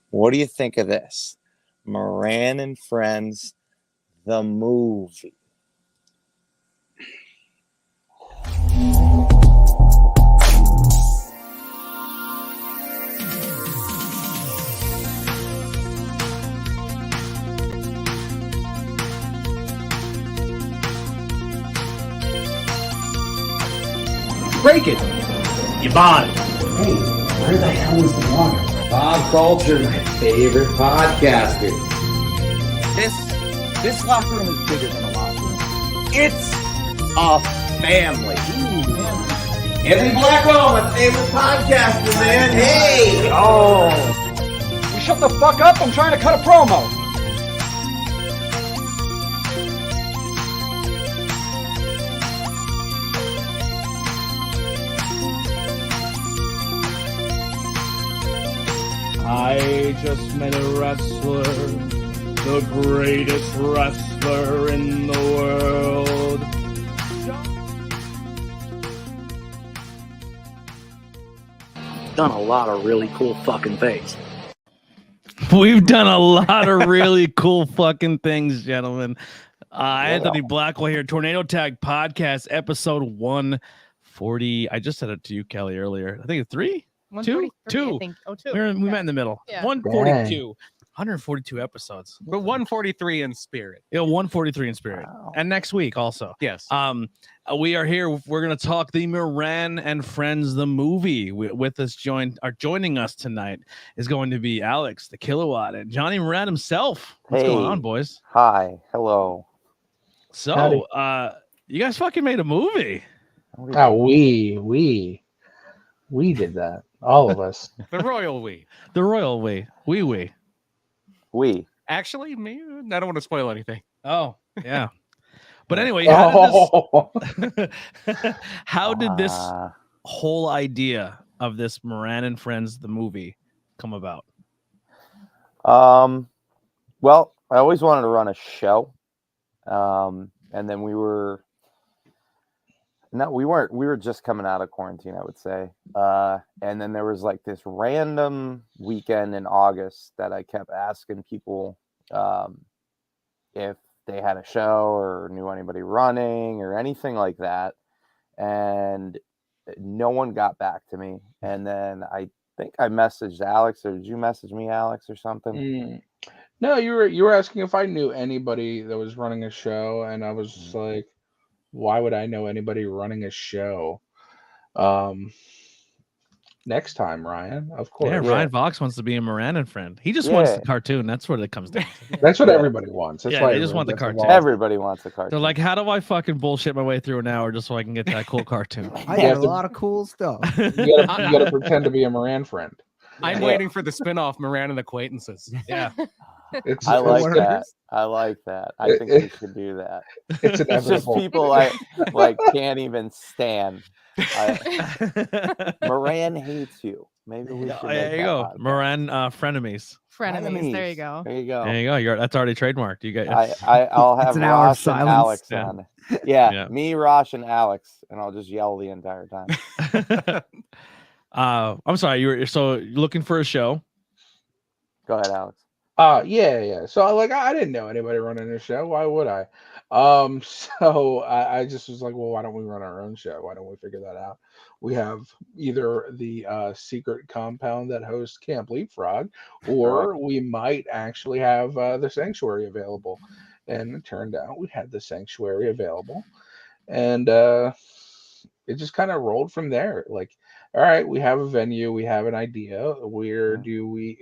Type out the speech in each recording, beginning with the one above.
What do you think of this? Moran and Friends, the movie. Break it. You bought it. Hey, where the hell is the water? Bob Culture, my favorite podcaster. This locker room is bigger than a locker room. It's a family. Anthony Blackwell, my favorite podcaster, man. Hey! Oh. You shut the fuck up. I'm trying to cut a promo. I just met a wrestler, the greatest wrestler in the world. Done a lot of really cool fucking things. We've done a lot of really cool fucking things, gentlemen. Anthony Blackwell here, Tornado Tag Podcast, episode 140. I just said it to you, Kelly, earlier. I think it's 3? 2? I think. Oh, 2. We met in the middle. Yeah. 142. 142 episodes. But 143 in spirit. Yeah, 143 in spirit. Wow. And next week also. Yes. We are here. We're going to talk the Moran and Friends, the movie. With us joining us tonight is going to be Alex, the Kilowatt, and Johnny Moran himself. What's going on, boys? Hi. Hello. So, you guys fucking made a movie. Oh, we did that. All of us. The royal we. The royal we. We. Actually, me. I don't want to spoil anything. Oh, yeah. But anyway, how did this whole idea of this Moran and Friends, the movie, come about? Well, I always wanted to run a show. And then we were just coming out of quarantine, I would say. And then there was like this random weekend in August that I kept asking people if they had a show or knew anybody running or anything like that. And no one got back to me. And then I think I messaged Alex, or did you message me, Alex, or something? No, you were asking if I knew anybody that was running a show, and I was just like, why would I know anybody running a show? Next time, Ryan, of course. Yeah, Ryan Vox wants to be a Moran and Friend. He just wants the cartoon. That's what it comes down to. That's what everybody wants. That's why they just want the cartoon. Everybody wants a cartoon. They're like, how do I fucking bullshit my way through an hour just so I can get that cool cartoon? I got a lot of cool stuff. You gotta pretend to be a Moran friend. I'm waiting for the spin-off Moran and Acquaintances. Yeah. I like that. I think we should do that. It's just people I can't even stand. Moran hates you. Maybe we should. There you go. Moran frenemies. Frenemies. There you go. There you go. There you go. That's already trademarked. You got. I'll have an hour of Rosh and silence. Alex Yeah. on. Yeah, me, Rosh, and Alex, and I'll just yell the entire time. I'm sorry. You're looking for a show. Go ahead, Alex. Yeah. So I didn't know anybody running a show. Why would I? So I just was like, well, why don't we run our own show? Why don't we figure that out? We have either the secret compound that hosts Camp Leapfrog, or we might actually have the Sanctuary available. And it turned out we had the Sanctuary available, and it just kind of rolled from there. Like, all right, we have a venue, we have an idea. Who do we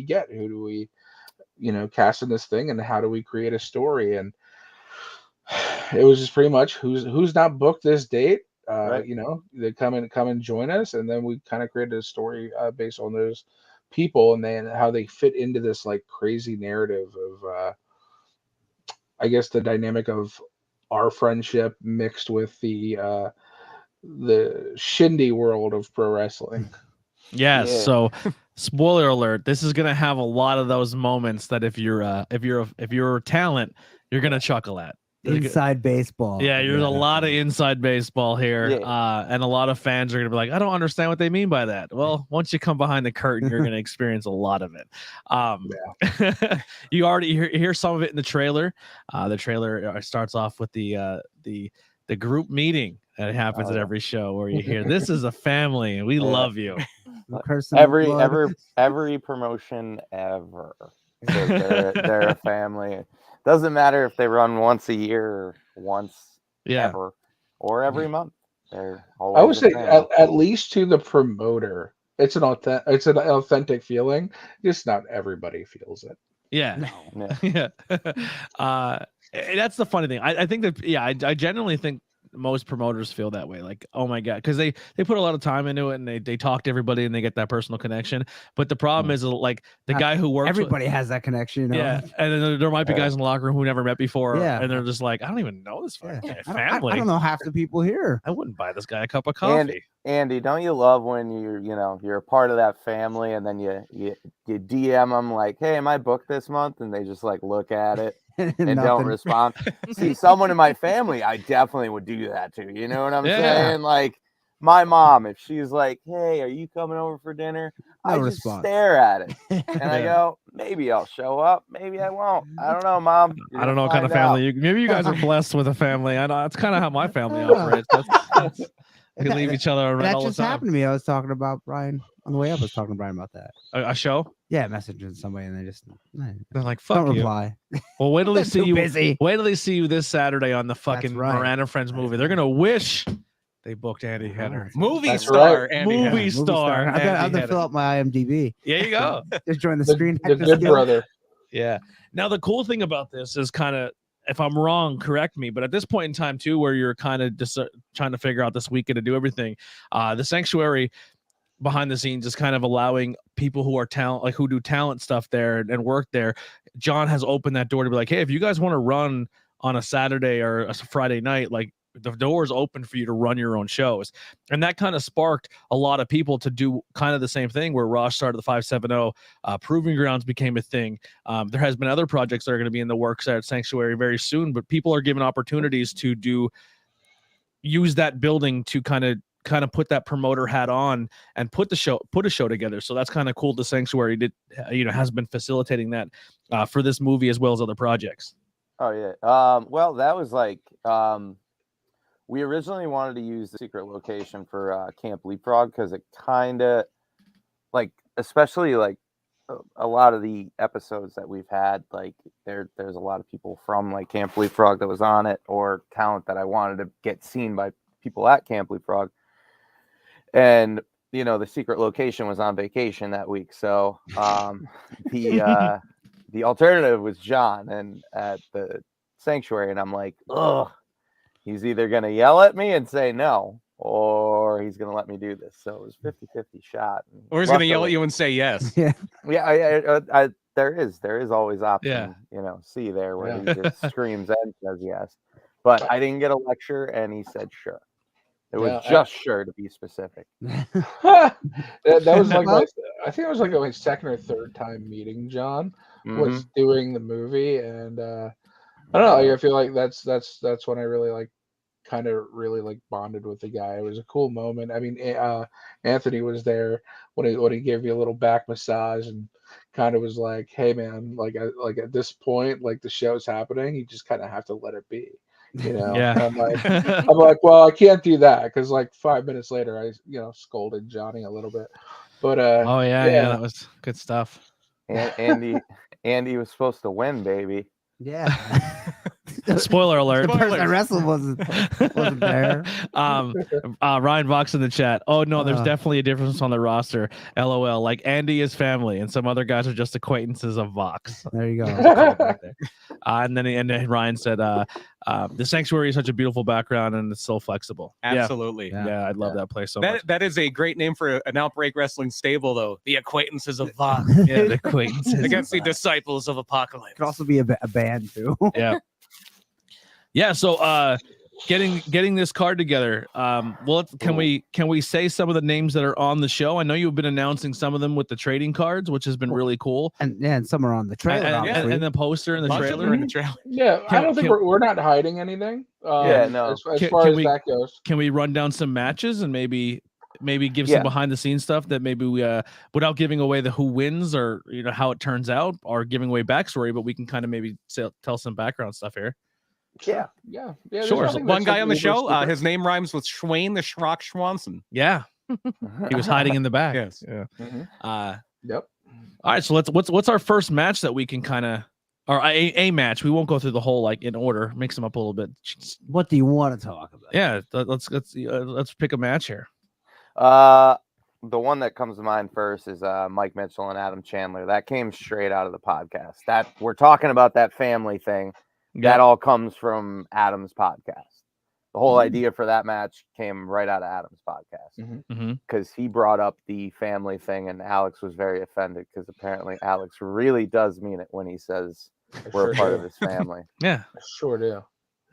get? Who do we, cast in this thing, and how do we create a story? And it was just pretty much who's not booked this date. They come and join us, and then we kind of created a story based on those people, and then how they fit into this like crazy narrative of, I guess, the dynamic of our friendship mixed with the shindy world of pro wrestling. Yes. Yeah. So, spoiler alert: this is gonna have a lot of those moments that if you're a talent, you're gonna chuckle at. Inside baseball. Yeah, there's a lot of inside baseball here, and a lot of fans are gonna be like, I don't understand what they mean by that. Well, once you come behind the curtain, you're gonna experience a lot of it. You already hear some of it in the trailer. The trailer starts off with the group meeting that happens at every show, where you hear, "This is a family, and we love you." Every promotion ever. So they're a family. Doesn't matter if they run once a year or once ever or every month. They're always I would say at least to the promoter, it's an authentic feeling. Just not everybody feels it. Yeah. That's the funny thing. I think that I genuinely think most promoters feel that way, like, oh my god, because they put a lot of time into it, and they talk to everybody, and they get that personal connection. But the problem is, like, the guy who works, everybody has that connection, you know? Yeah, and then there might be guys in the locker room who never met before, Yeah. and they're just like, I don't even know this family. I don't know half the people here. I wouldn't buy this guy a cup of coffee. Andy, don't you love when you're a part of that family, and then you DM them like, hey, am I booked this month? And they just like look at it and don't respond. See, someone in my family, I definitely would do that to. You know what I'm saying? Like my mom, if she's like, hey, are you coming over for dinner? I just stare at it and I go, maybe I'll show up, maybe I won't. I don't know, Mom. I don't know what kind of family maybe you guys are blessed with a family. I know that's kind of how my family operates. We can leave each other around that all just the time. happened to me. I was talking about Brian on the way up. I was talking to Brian about that. A show? Yeah, messaging somebody, and they're like, "Fuck don't you." reply. Well, wait till they see you. Busy. Wait till they see you this Saturday on the fucking Moran and Friends movie. They're gonna wish they booked Andy Henner. Movie star. I'm gonna fill up my IMDb. There you go. Just join the screen. The good brother. Yeah. Now the cool thing about this is kind of, if I'm wrong, correct me, but at this point in time too, where you're kind of just trying to figure out this weekend to do everything, the Sanctuary behind the scenes is kind of allowing people who are talent, like who do talent stuff there and work there. John has opened that door to be like, hey, if you guys want to run on a Saturday or a Friday night, like the door is open for you to run your own shows. And that kind of sparked a lot of people to do kind of the same thing, where Ross started the 570, Proving Grounds became a thing. There has been other projects that are going to be in the works at Sanctuary very soon, but people are given opportunities to use that building to kind of put that promoter hat on and put a show together. So that's kind of cool. The Sanctuary has been facilitating that for this movie as well as other projects. Oh yeah. Well, that was like, we originally wanted to use the secret location for Camp Leapfrog, because it kind of, like, especially like a lot of the episodes that we've had, like there's a lot of people from like Camp Leapfrog that was on it, or talent that I wanted to get seen by people at Camp Leapfrog. And the secret location was on vacation that week, so the alternative was John and at the Sanctuary, and I'm like, ugh. He's either going to yell at me and say no, or he's going to let me do this. So it was 50-50 shot. Or he's going to yell at you and say yes. Yeah. There is always option, C there, where he just screams and says yes. But I didn't get a lecture, and he said sure. It was just sure, to be specific. that was like I think it was like my second or third time meeting John was doing the movie, and I don't know. Like, I feel like that's when I really kind of bonded with the guy. It was a cool moment. I mean, Anthony was there when he gave me a little back massage and kind of was like, "Hey, man, like at this point, like the show's happening, you just kind of have to let it be." Yeah. And I'm like, well, I can't do that, because like 5 minutes later, I scolded Johnny a little bit. But yeah, that was good stuff. And Andy was supposed to win, baby. Yeah. Spoiler alert. The person I wrestled wasn't there. Ryan Vox in the chat. Oh no, there's definitely a difference on the roster. LOL. Like Andy is family, and some other guys are just acquaintances of Vox. There you go. And then Ryan said, "The Sanctuary is such a beautiful background, and it's so flexible." Absolutely. Yeah, I love that place so much. That is a great name for an Outbreak Wrestling stable, though. The Acquaintances of Vox. Yeah, the Acquaintances against the Disciples of Apocalypse. Could also be a band too. Yeah. So getting this card together. Can we say some of the names that are on the show? I know you've been announcing some of them with the trading cards, which has been really cool. And some are on the trailer. And the poster and the Bunch of them trailer. are in the trailer. Yeah, I don't think we're not hiding anything. No. As far as that goes. Can we run down some matches and maybe give some behind the scenes stuff that maybe we without giving away the who wins or how it turns out or giving away backstory, but we can kind of maybe tell some background stuff here. Yeah. Sure. So one guy on the show, his name rhymes with Schwain the Schrock Schwanson. Yeah. He was hiding in the back. Yes. Yeah. Yep. All right. So what's our first match that we can kind of, or a match? We won't go through the whole in order. Mix them up a little bit. What do you want to talk about? Yeah. Let's pick a match here. The one that comes to mind first is Mike Mitchell and Adam Chandler. That came straight out of the podcast. That we're talking about that family thing. That all comes from Adam's podcast. The whole idea for that match came right out of Adam's podcast because he brought up the family thing, and Alex was very offended because apparently Alex really does mean it when he says we're a part of his family. Yeah, I sure do.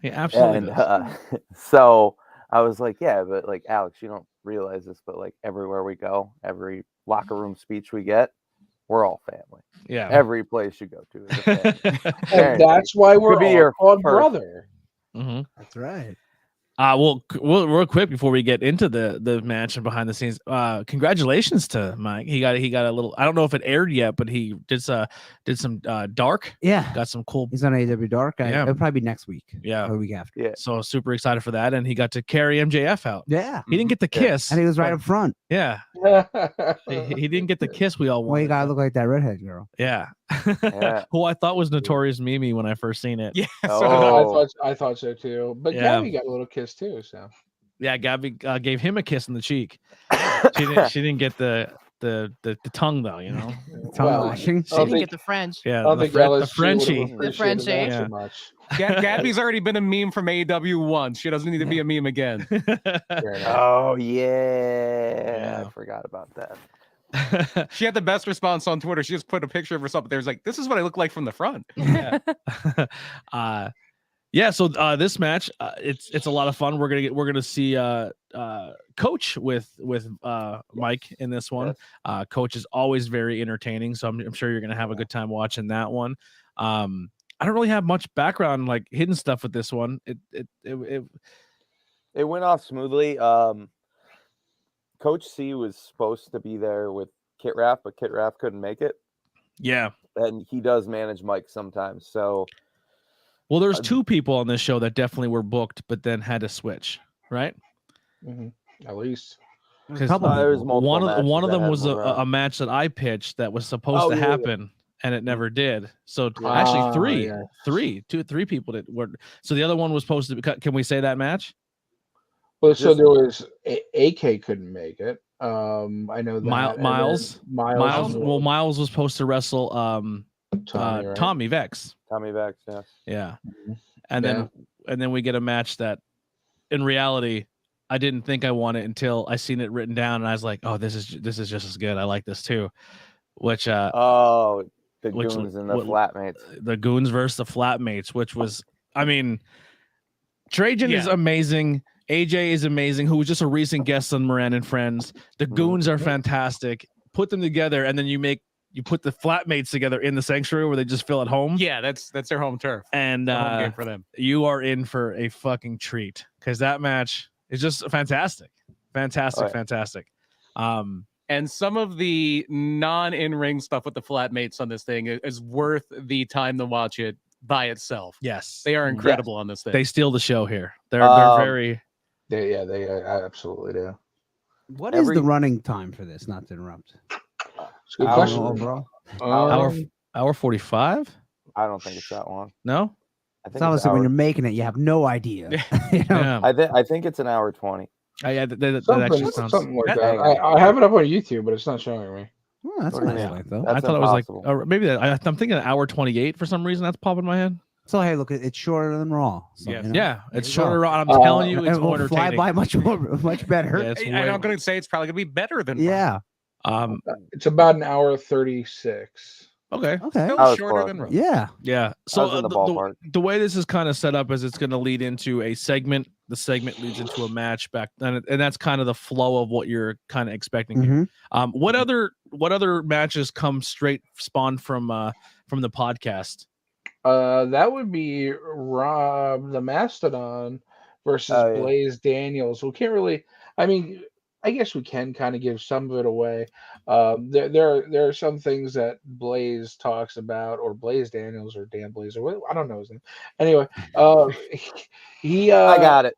Yeah, absolutely. And so I was like, yeah, but Alex, you don't realize this, but everywhere we go, every locker room speech we get, we're all family. Yeah. Every place you go to is a family. And that's why we're all called brother. That's right. Well, real quick before we get into the match and behind the scenes, congratulations to Mike. He got a little. I don't know if it aired yet, but he did some Dark. Yeah, got some cool. He's on AW Dark. Yeah. It'll probably be next week. Yeah, or the week after. Yeah. So super excited for that, and he got to carry MJF out. Yeah, he didn't get the kiss, and he was right up front. Yeah, he didn't get the kiss we all wanted. Well, you gotta look like that redhead girl. Yeah. Who I thought was Notorious Mimi when I first seen it. Yeah, I thought so too. But Gabby got a little kiss too. So yeah, Gabby gave him a kiss in the cheek. She didn't get the tongue though, Tongue lashing. She didn't get the French. Yeah, the Frenchie. The Frenchie. Yeah. Much. Gabby's already been a meme from AEW once. She doesn't need to be a meme again. Oh yeah, I forgot about that. She had the best response on Twitter. She just put a picture of herself. There's this is what I look like from the front. Yeah. So this match, it's a lot of fun. We're gonna see Coach with Mike in this one. Yes. Coach is always very entertaining, so I'm sure you're gonna have a good time watching that one. I don't really have much background hidden stuff with this one. It went off smoothly. Coach C was supposed to be there with Kit Raff, but Kit Raff couldn't make it. Yeah. And he does manage Mike sometimes. So, well, there's two people on this show that definitely were booked, but then had to switch, right? At least. Because there's one of them was a match that I pitched that was supposed to happen, and it never did. So actually, three people that were. So the other one was supposed to be. Can we say that match? Well, so there was AK couldn't make it. I know that Miles. Well, Miles was supposed to wrestle Tommy Vex. Tommy Vex, yes. Yeah. And then we get a match that in reality I didn't think I wanted until I seen it written down and I was like, oh, this is just as good. I like this too. Which the Goons and the Flatmates. The Goons versus the Flatmates, which was Trajan is amazing. AJ is amazing, who was just a recent guest on Moran and Friends. The Goons are fantastic. Put them together, and then you put the Flatmates together in the Sanctuary where they just feel at home. Yeah, that's their home turf. And home game for them. You are in for a fucking treat because that match is just fantastic. Fantastic. And some of the non-in-ring stuff with the Flatmates on this thing is worth the time to watch it by itself. Yes. They are incredible on this thing. They steal the show here. They're very... They absolutely do. What is the running time for this? Not to interrupt. Good question. Overall. Hour 45? I don't think it's that long. No? I think it's obviously when you're making it, you have no idea. I think it's an hour 20. That actually sounds something like that. I have it up on YouTube, but it's not showing me. Oh, that's a nice light, though. I thought it was maybe I'm thinking an hour 28 for some reason. That's popping in my head. So hey, look, it's shorter than Raw. So, yeah, it's shorter. I'm telling you, it's more entertaining. Fly by much better. I'm going to say it's probably going to be better than Raw. It's about an hour 36. Okay. Still shorter than Raw. Yeah. So the way this is kind of set up is it's going to lead into a segment the segment leads into a match back then, and that's kind of the flow of what you're kind of expecting here. What other matches come straight spawned from the podcast? That would be Rob the Mastodon versus Oh, yeah. Blaze Daniels. We can't really. I mean, I guess we can kind of give some of it away. There are some things that Blaze talks about, or Blaze Daniels, or Dan Blaze, or I don't know his name. Anyway, he. I got it.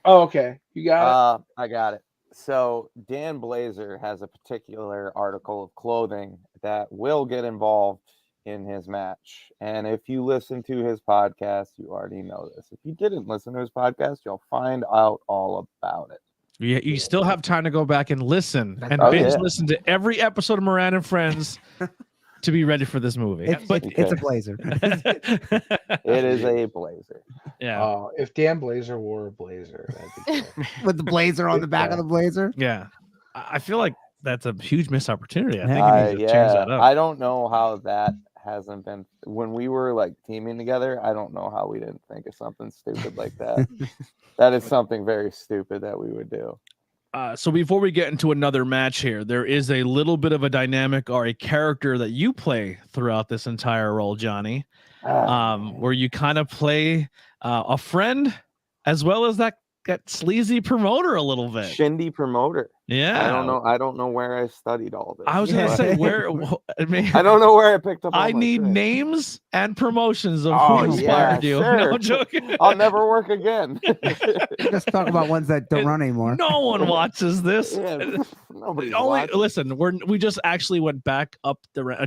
Oh, okay, you got it. I got it. So Dan Blazer has a particular article of clothing that will get involved in his match. And if you listen to his podcast, you already know this. If you didn't listen to his podcast, you'll find out all about it. You still have time to go back and listen and listen to every episode of Moran and Friends to be ready for this movie. It's a blazer. It is a blazer. Yeah. If Dan Blazer wore a blazer, that'd be cool. With the blazer on the back of the blazer. Yeah. I feel like that's a huge missed opportunity. I think you need to Yeah, change that up. I don't know how that hasn't been when we were like teaming together. I don't know how we didn't think of something stupid like that. That is something very stupid that we would do. So before we get into another match here, there is a little bit of a dynamic or a character that you play throughout this entire role, Johnny, where you kind of play a friend as well as that sleazy promoter a little bit. Shindy promoter. Yeah. I don't know where I studied all this. I was going to say where. I mean, I don't know where I picked up. I need names and promotions of who inspired you. Sure. No, I'm joking. I'll never work again. Just talk about ones that don't run anymore. No one watches this. Yeah, nobody's Only watching. listen. We just actually went back up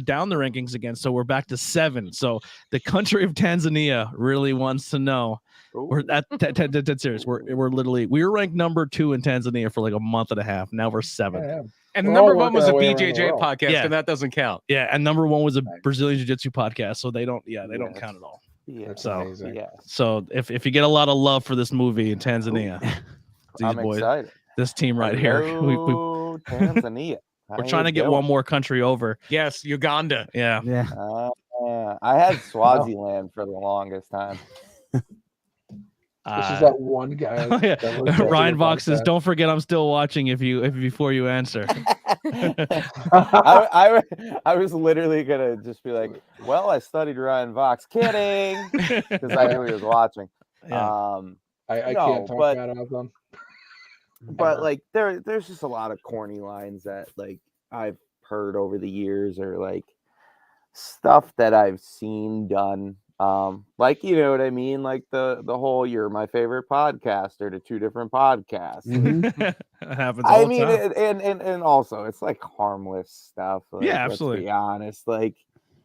down the rankings again, so we're back to 7. So the country of Tanzania really wants to know. We're dead serious. We're literally we were ranked number 2 in Tanzania for like a month and a half. Now we're 7th. Yeah. And We're number all one was a working our way around the BJJ world. podcast, Yeah. and that doesn't count. Yeah, and number 1 was a Brazilian Jiu-Jitsu podcast, so they don't Yes. count at all. Yeah, That's So, amazing. yeah. So if you get a lot of love for this movie in Tanzania, these I'm boys, excited. this team right here, Hello, Tanzania. we're How trying to you get doing? one more country over. Yes, Uganda. Yeah. Yeah. I had Swaziland for the longest time. This is that one guy. Oh, yeah. that looks at Ryan your Vox says, podcast. "Don't forget, I'm still watching. If before you answer." I was literally gonna just be like, "Well, I studied Ryan Vox." Kidding, because I knew he was watching. Yeah. I No, can't talk but- bad about them. But like there's just a lot of corny lines that like I've heard over the years, or like stuff that I've seen done. Like, you know what I mean? Like the whole "you're my favorite podcaster" to 2 different podcasts. It happens all I the mean, time. and also it's like harmless stuff. Like, Yeah, let's absolutely. be honest. Like,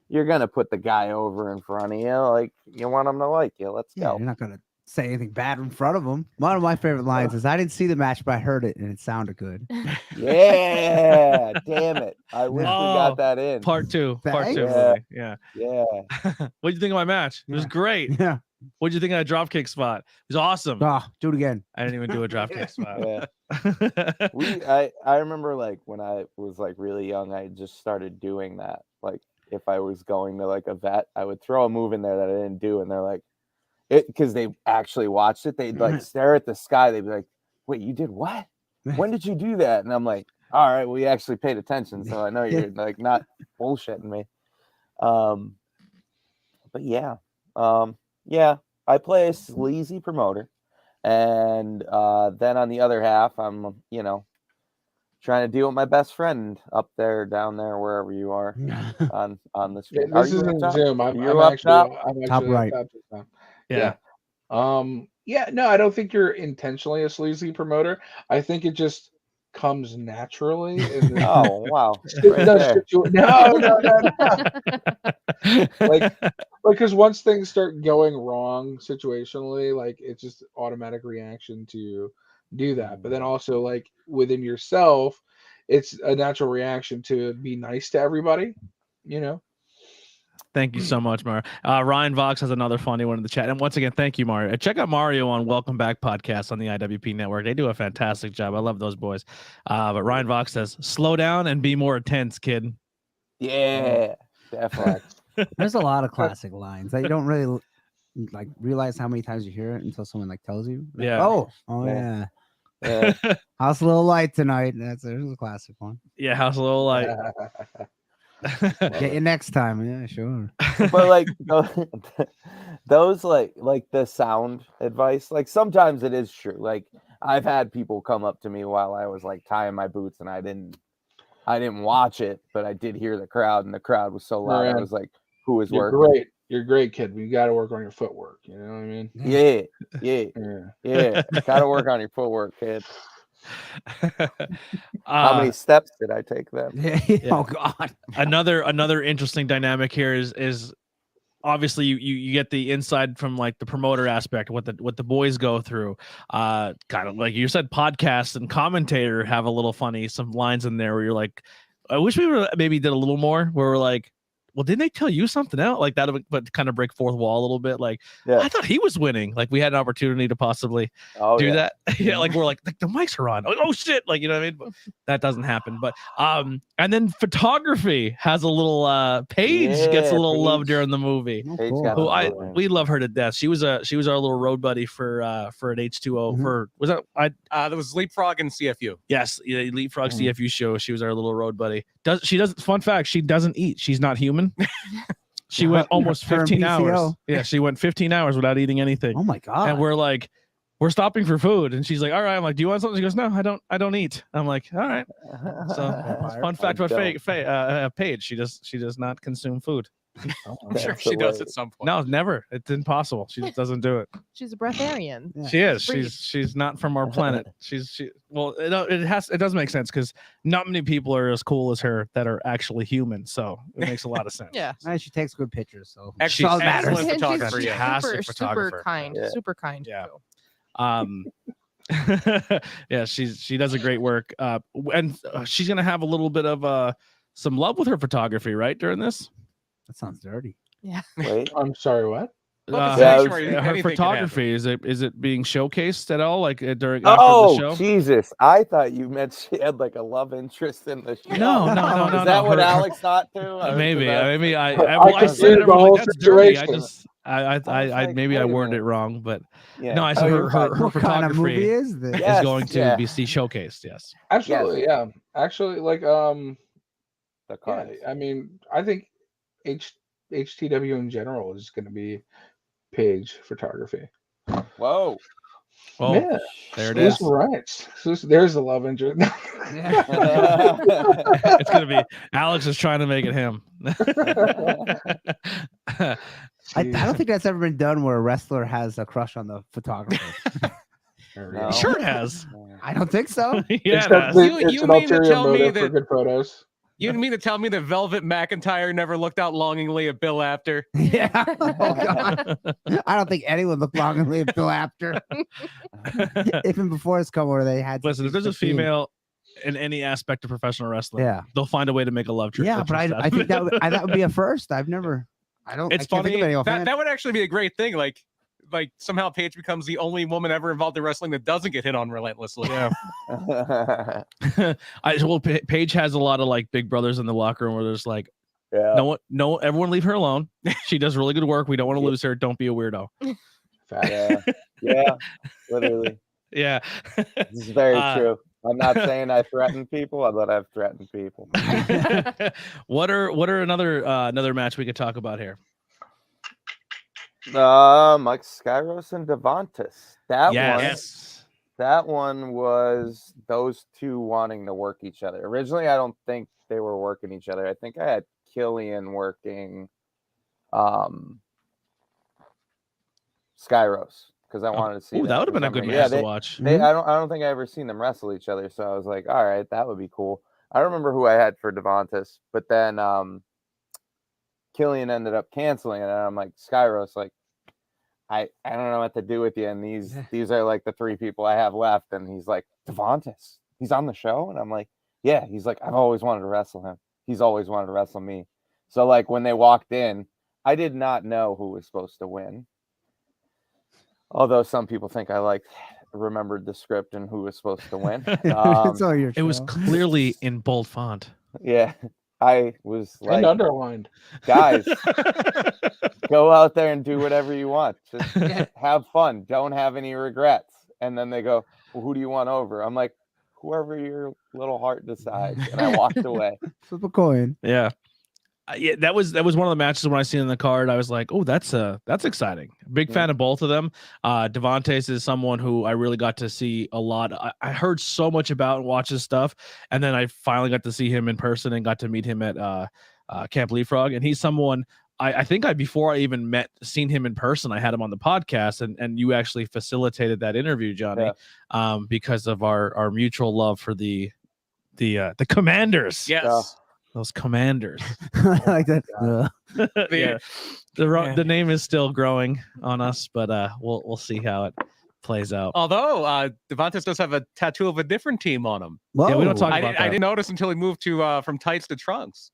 you're gonna put the guy over in front of you. Like, you want him to like you. Let's Yeah, go. you're not gonna say anything bad in front of them. One of my favorite lines is, "I didn't see the match, but I heard it and it sounded good." Yeah, damn it! I wish we Oh, got that in. Part 2. Thanks. Movie. Yeah. Yeah. What'd you think of my match? It was Yeah. great. Yeah. What'd you think of that dropkick spot? It was awesome. Oh, do it again. I didn't even do a dropkick spot. Yeah. I remember like when I was like really young, I just started doing that. Like if I was going to like a vet, I would throw a move in there that I didn't do, and they're like, it because they actually watched it. They'd like stare at the sky. They'd be like, "Wait, you did what? When did you do that?" And I'm like, "All right, well, you actually paid attention, so I know you're like not bullshitting me." But yeah, yeah, I play a sleazy promoter, and then on the other half, I'm trying to deal with my best friend up there, down there, wherever you are on the Yeah, screen. Are this you is up in top? Zoom. I'm You're up actually, top? I'm actually Top up right. top this time. Yeah. Yeah, no, I don't think you're intentionally a sleazy promoter. I think it just comes naturally. In the, Oh wow! no, Right there. no. Like, because once things start going wrong situationally, like it's just automatic reaction to do that. But then also like within yourself, it's a natural reaction to be nice to everybody. You know. Thank you so much, Mario. Ryan Vox has another funny one in the chat. And once again, thank you, Mario. Check out Mario on Welcome Back Podcast on the IWP Network. They do a fantastic job. I love those boys. But Ryan Vox says, "Slow down and be more intense, kid." Yeah, definitely. There's a lot of classic lines that you don't really like realize how many times you hear it until someone like tells you. Like, Yeah. Oh Yeah. yeah. Yeah. House a little light tonight. That's a classic one. Yeah, House a little light. Get you next time. Yeah, sure. But like those like the sound advice, like sometimes it is true. Like I've had people come up to me while I was like tying my boots, and I didn't watch it, but I did hear the crowd, and the crowd was so loud. I Moran, was like, "Who is You're working?" great. You're great, kid. But you got to work on your footwork. You know what I mean? Yeah, yeah, Yeah. yeah. Got to work on your footwork, kid. How Uh, many steps did I take then? Oh God. another interesting dynamic here is obviously you get the inside from like the promoter aspect, what the boys go through. Kind of like you said, podcast and commentator have a little funny, some lines in there where you're like, I wish we were maybe did a little more where we're like, well, didn't they tell you something else like that? But kind of break fourth wall a little bit. Like, Yeah. I thought he was winning. Like we had an opportunity to possibly do yeah. that. Yeah, like we're like the mics are on. Oh shit, like you know what I mean. But that doesn't happen. But and then photography has a little Paige gets a Yeah, little love Paige. during the movie. Oh, Paige cool. got Who the vote. we love her to death. She was our little road buddy for an H2O Mhm. for was that There was Leapfrog and CFU. yes, yeah, Leapfrog Mhm. CFU show. She was our little road buddy. Fun fact, she doesn't eat. She's not human. She went almost Her and 15 hours. PCO. Yeah, she went 15 hours without eating anything. Oh my God. And we're like, we're stopping for food. And she's like, all right. I'm like, do you want something? She goes, no, I don't eat. I'm like, all right. So fun fact about Paige, she does not consume food. I'm sure she does at some point. No, never. It's impossible. She just doesn't do it. She's a breatharian. Yeah. She is. Breathe. She's not from our planet. Well, it does make sense because not many people are as cool as her that are actually human. So it makes a lot of sense. Yeah. And she takes good pictures, so Actually, that's all that matters. excellent And photographer, she's yeah. Fantastic super photographer. kind. Yeah. Super kind. Yeah. too. Yeah, she does a great work. And she's gonna have a little bit of some love with her photography, right? During this, That sounds dirty. Wait. I'm sorry. What? Well, the Yeah, sanctuary, her anything can photography is it being showcased at all? Like during after the Oh show? Jesus! I thought you meant she had like a love interest in the show. No. Is that what Alex thought too? Maybe I I said it. can see the I'm whole like, that's dirty. I situation. just I was like, maybe I wait a worded it minute. wrong, but Yeah. no, I said her What kind of movie photography is this? Yeah. is going to Yeah. be showcased. Yes. Absolutely. Yeah. Actually, like The yeah. cards. I mean, I think HTW in general is going to be Page photography. Whoa. Oh, Yeah. there it Exclusive is. rights. There's the love interest. It's gonna be Alex is trying to make it him. I don't think that's ever been done where a wrestler has a crush on the photographer. No. Sure it has. I don't think so. Yeah, it It's, has. You an mean to ulterior tell me motive for that- good photos. You mean to tell me that Velvet McIntyre never looked out longingly at Bill Apter? Yeah. Oh, God. I don't think anyone looked longingly at Bill Apter. Even before his come over, they had. Listen, if there's a 15. female in any aspect of professional wrestling, Yeah. they'll find a way to make a love trick. Yeah, but I think that would be a first. I've never. I don't. It's I can't think funny of any offhand. That would actually be a great thing. Like somehow Paige becomes the only woman ever involved in wrestling that doesn't get hit on relentlessly. Yeah. Paige has a lot of like big brothers in the locker room where there's like, Yeah. no, everyone leave her alone. She does really good work. We don't want to lose her. Don't be a weirdo. Fact. Yeah. Yeah. Literally. Yeah. This is very Uh, true. I'm not saying I threaten people, but I've threatened people. What are another match we could talk about here? Mike Skyros and Devontis. Yes. That one was those two wanting to work each other. Originally, I don't think they were working each other. I think I had Killian working Skyros because I wanted to see. Ooh, that would have for been a some good reason. match Yeah, to watch. They, I don't think I ever seen them wrestle each other, so I was like, all right, that would be cool. I don't remember who I had for Devontis, but then Killian ended up canceling it, and I'm like, Skyros, like, I don't know what to do with you, and these are like the three people I have left, and he's like, Devontis, he's on the show, and I'm like, yeah, he's like, I've always wanted to wrestle him. He's always wanted to wrestle me. So like when they walked in, I did not know who was supposed to win. Although some people think I remembered the script and who was supposed to win. It's all your It was show. clearly in bold font. Yeah. I was And like, underlined. guys, go out there and do whatever you want. Just have fun. Don't have any regrets. And then they go, well, who do you want over? I'm like, whoever your little heart decides. And I walked away. Flip a coin. Yeah. Yeah, that was one of the matches when I seen in the card. I was like, oh, that's exciting. Big fan of both of them. Devontae's is someone who I really got to see a lot. I heard so much about and watch his stuff, and then I finally got to see him in person and got to meet him at Camp Leapfrog. And he's someone I think before I even seen him in person, I had him on the podcast, and you actually facilitated that interview, Johnny, because of our mutual love for the Commanders. Yes. Those Commanders. I like that. Yeah. The name is still growing on us, but we'll see how it plays out. Although Devontae does have a tattoo of a different team on him. Yeah, we don't talk I about that. I didn't notice until he moved to from tights to trunks.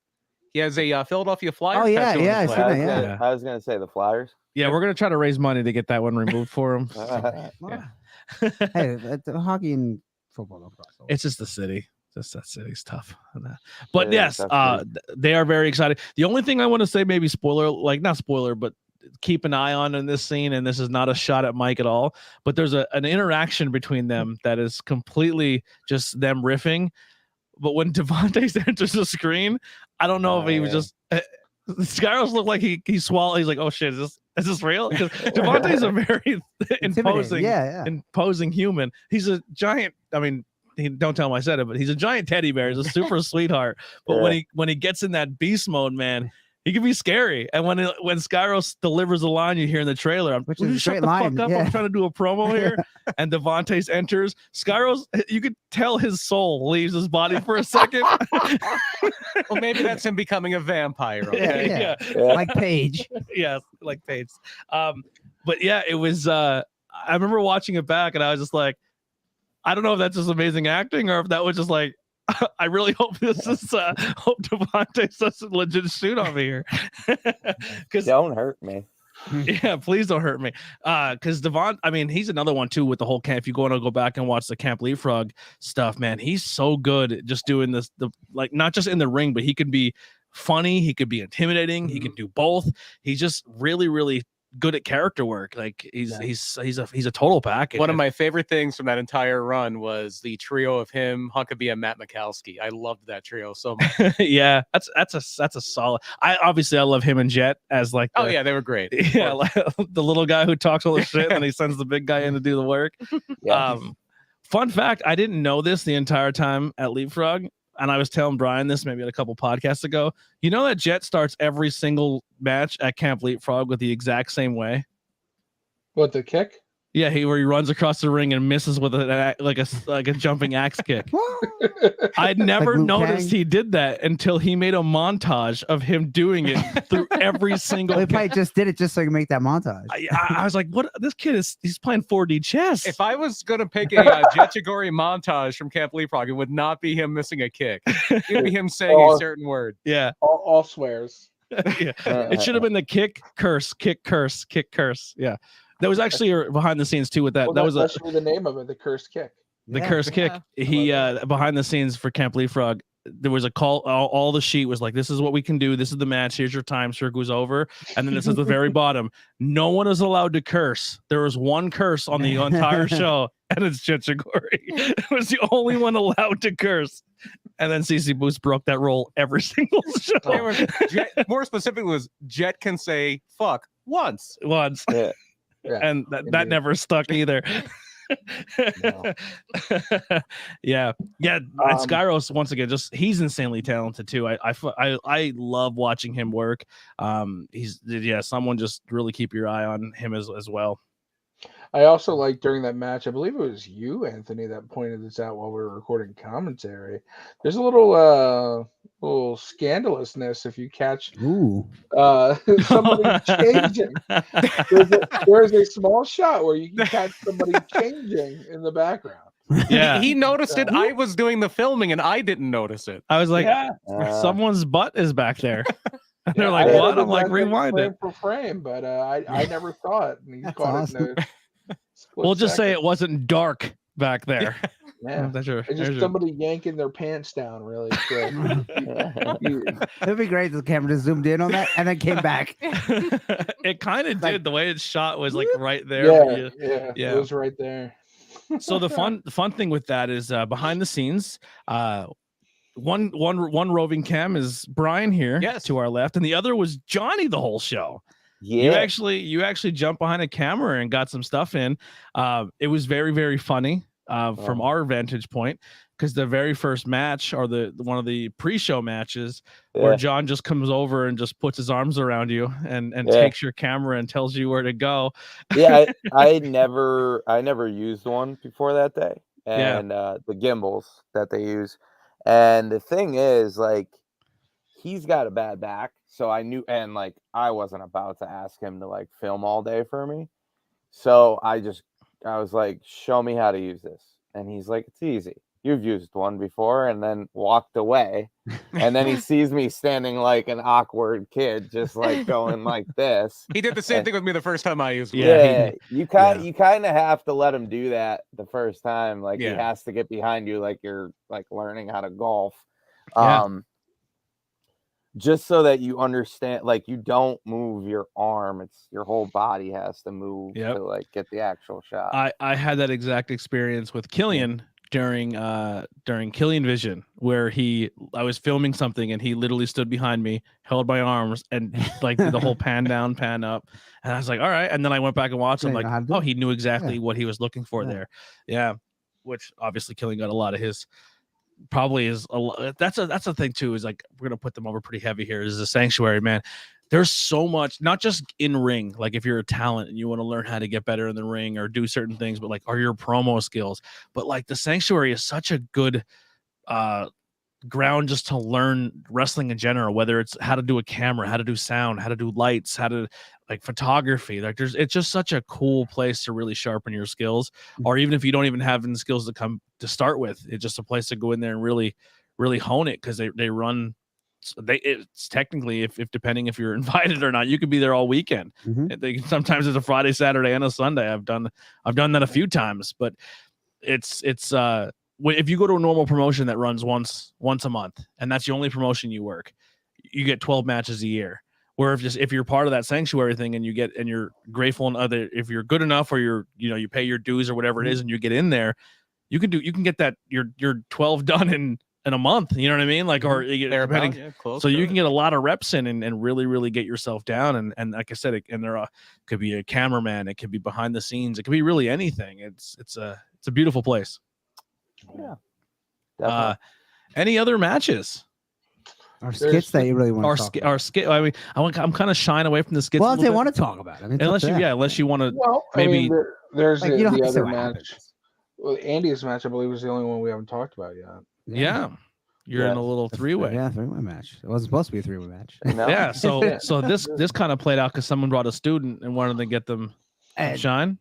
He has a Philadelphia Flyers. Oh, yeah, tattoo on yeah, his I leg. see that, yeah. I was gonna say the Flyers. Yeah, we're gonna try to raise money to get that one removed for him. Hey, hockey and football don't cross over. It's just the city. Just that city's tough. But Yeah, yes, definitely. they are very excited. The only thing I want to say, maybe spoiler, like not spoiler, but keep an eye on in this scene, and this is not a shot at Mike at all, but there's an interaction between them that is completely just them riffing. But when Devontae enters the screen, I don't know if he was just Skyros looked like he swallowed. He's like, oh shit, is this real? Because Devontae's a very imposing human. He's a giant. I mean, don't tell him I said it, but he's a giant teddy bear. He's a super sweetheart. But when he gets in that beast mode, man, he can be scary. And when Skyros delivers a line you hear in the trailer, Which will is you a shut great the line, fuck up? yeah. I'm trying to do a promo here. And Devontae enters. Skyros, you could tell his soul leaves his body for a second. Well, maybe that's him becoming a vampire. Okay. Yeah. Like Paige. Yes, like Paige. But yeah, it was. I remember watching it back, and I was just like, I don't know if that's just amazing acting or if that was just like, I really hope this is hope Devontae does a legit shoot on me here. Because don't hurt me. Yeah, please don't hurt me. Because Devon, I mean, he's another one too with the whole camp. If you want to go back and watch the Camp Leapfrog stuff, man, he's so good at just doing this. Like not just in the ring, but he could be funny, he could be intimidating, he can do both. He's just really, really good at character work. Like he's a total package. One of my favorite things from that entire run was the trio of him, Huckabee, and Matt Mikowski. I loved that trio so much. Yeah, that's a solid. I love him and Jet as like they were great. Yeah, like, the little guy who talks all the shit and he sends the big guy in to do the work. Fun fact, I didn't know this the entire time at Leapfrog, and I was telling Brian this maybe a couple podcasts ago. You know that Jet starts every single match at Camp Leapfrog with the exact same way? What, the kick? Yeah, where he runs across the ring and misses with a jumping axe kick. I'd never noticed he did that until he made a montage of him doing it through every single. He probably just did it just so he can make that montage. I was like, "What? This kid he's playing 4D chess." If I was gonna pick a Jet Chigori montage from Camp Leapfrog, it would not be him missing a kick. It would be him saying a certain word. Yeah, all swears. Yeah. It should have been the kick curse. Yeah. That was actually behind the scenes too with that. Well, that should be the name of it, the cursed kick. The cursed kick. He behind the scenes for Camp Leapfrog, there was a call. All the sheet was like, "This is what we can do. This is the match. Here's your time. Circle's over." And then it says at the very bottom, "No one is allowed to curse." There was one curse on the entire show, and it's Jet Chigori. It was the only one allowed to curse. And then CC Boost broke that rule every single show. More specifically, was Jet can say "fuck" once. Yeah. And that never stuck either. Yeah. And Skyros, once again, he's insanely talented too. I love watching him work. He's someone just really keep your eye on him as well. I also like during that match, I believe it was you, Anthony, that pointed this out while we were recording commentary. There's a little scandalousness if you catch somebody changing. There's a small shot where you can catch somebody changing in the background. Yeah, he noticed it. I was doing the filming and I didn't notice it. I was like, someone's butt is back there. And they're like, what? I'm like, rewind frame it for frame, but I never saw it. And he caught awesome. it in We'll just say it wasn't dark back there. Yeah. That's your, It's there's just your- somebody yanking their pants down really quick. It'd be great if the camera just zoomed in on that and then came back. It kind of Like- did. The way it's shot was like right there. for you. Yeah, Yeah. it was right there. So the fun thing with that is behind the scenes. One roving cam is Brian here Yes. to our left, and the other was Johnny the whole show. Yeah. You actually jumped behind a camera and got some stuff in. It was very, very funny from our vantage point, because the very first match, or the one of the pre-show matches, where John just comes over and just puts his arms around you and takes your camera and tells you where to go. Yeah, I never used one before that day, Yeah. and the gimbals that they use. And the thing is, like, he's got a bad back, so I knew, and like I wasn't about to ask him to like film all day for me. So I was like, show me how to use this. And he's like, it's easy. You've used one before, and then walked away. And then he sees me standing like an awkward kid, just like going like this. He did the same thing with me the first time I used one. Yeah, you kind of have to let him do that the first time. Like he Yeah. has to get behind you like you're like learning how to golf. Yeah. Just so that you understand, like, you don't move your arm, it's your whole body has to move to like get the actual shot. I had that exact experience with Killian during Killian Vision, where I was filming something and he literally stood behind me, held my arms, and like did the whole pan down, pan up, and I was like, all right. And then I went back and watched him, Yeah, you like, know how to do oh, it. he knew exactly what he was looking for Yeah. there. Yeah, which obviously Killian got a lot of his. Probably is a lot. That's a thing too, is like, we're gonna put them over pretty heavy here. Is the Sanctuary, man. There's so much, not just in ring, like if you're a talent and you want to learn how to get better in the ring or do certain things, but like, are your promo skills. But like the Sanctuary is such a good ground just to learn wrestling in general, whether it's how to do a camera, how to do sound, how to do lights, how to like photography. Like it's just such a cool place to really sharpen your skills. Or even if you don't even have the skills to come to start with, it's just a place to go in there and really hone it, because they run. It's technically, if depending if you're invited or not, you could be there all weekend. Sometimes it's a Friday, Saturday, and a Sunday. I've done that a few times, but it's if you go to a normal promotion that runs once a month, and that's the only promotion you work, you get 12 matches a year. Where if you're part of that Sanctuary thing and you're grateful, and if you're good enough, or you pay your dues or whatever it is, and you get in there, you can get that your 12 done in a month. You know what I mean? Like, or depending, so you can get a lot of reps in and really get yourself down. And like I said, there could be a cameraman, it could be behind the scenes, it could be really anything. It's a beautiful place. Yeah. Definitely. Any other matches? Or skits that you really want to talk about. Our skit. I mean, I'm kind of shying away from the skits. Well, if they want to talk about it, I mean, unless you want to. Well, maybe I mean, there's like, you don't have the to say other what match. happens. Well, Andy's match, I believe, is the only one we haven't talked about yet. Yeah. You're in a little three-way. Yeah, three-way match. It wasn't supposed to be a three-way match. No? Yeah. So this kind of played out because someone brought a student and wanted to get them And shine.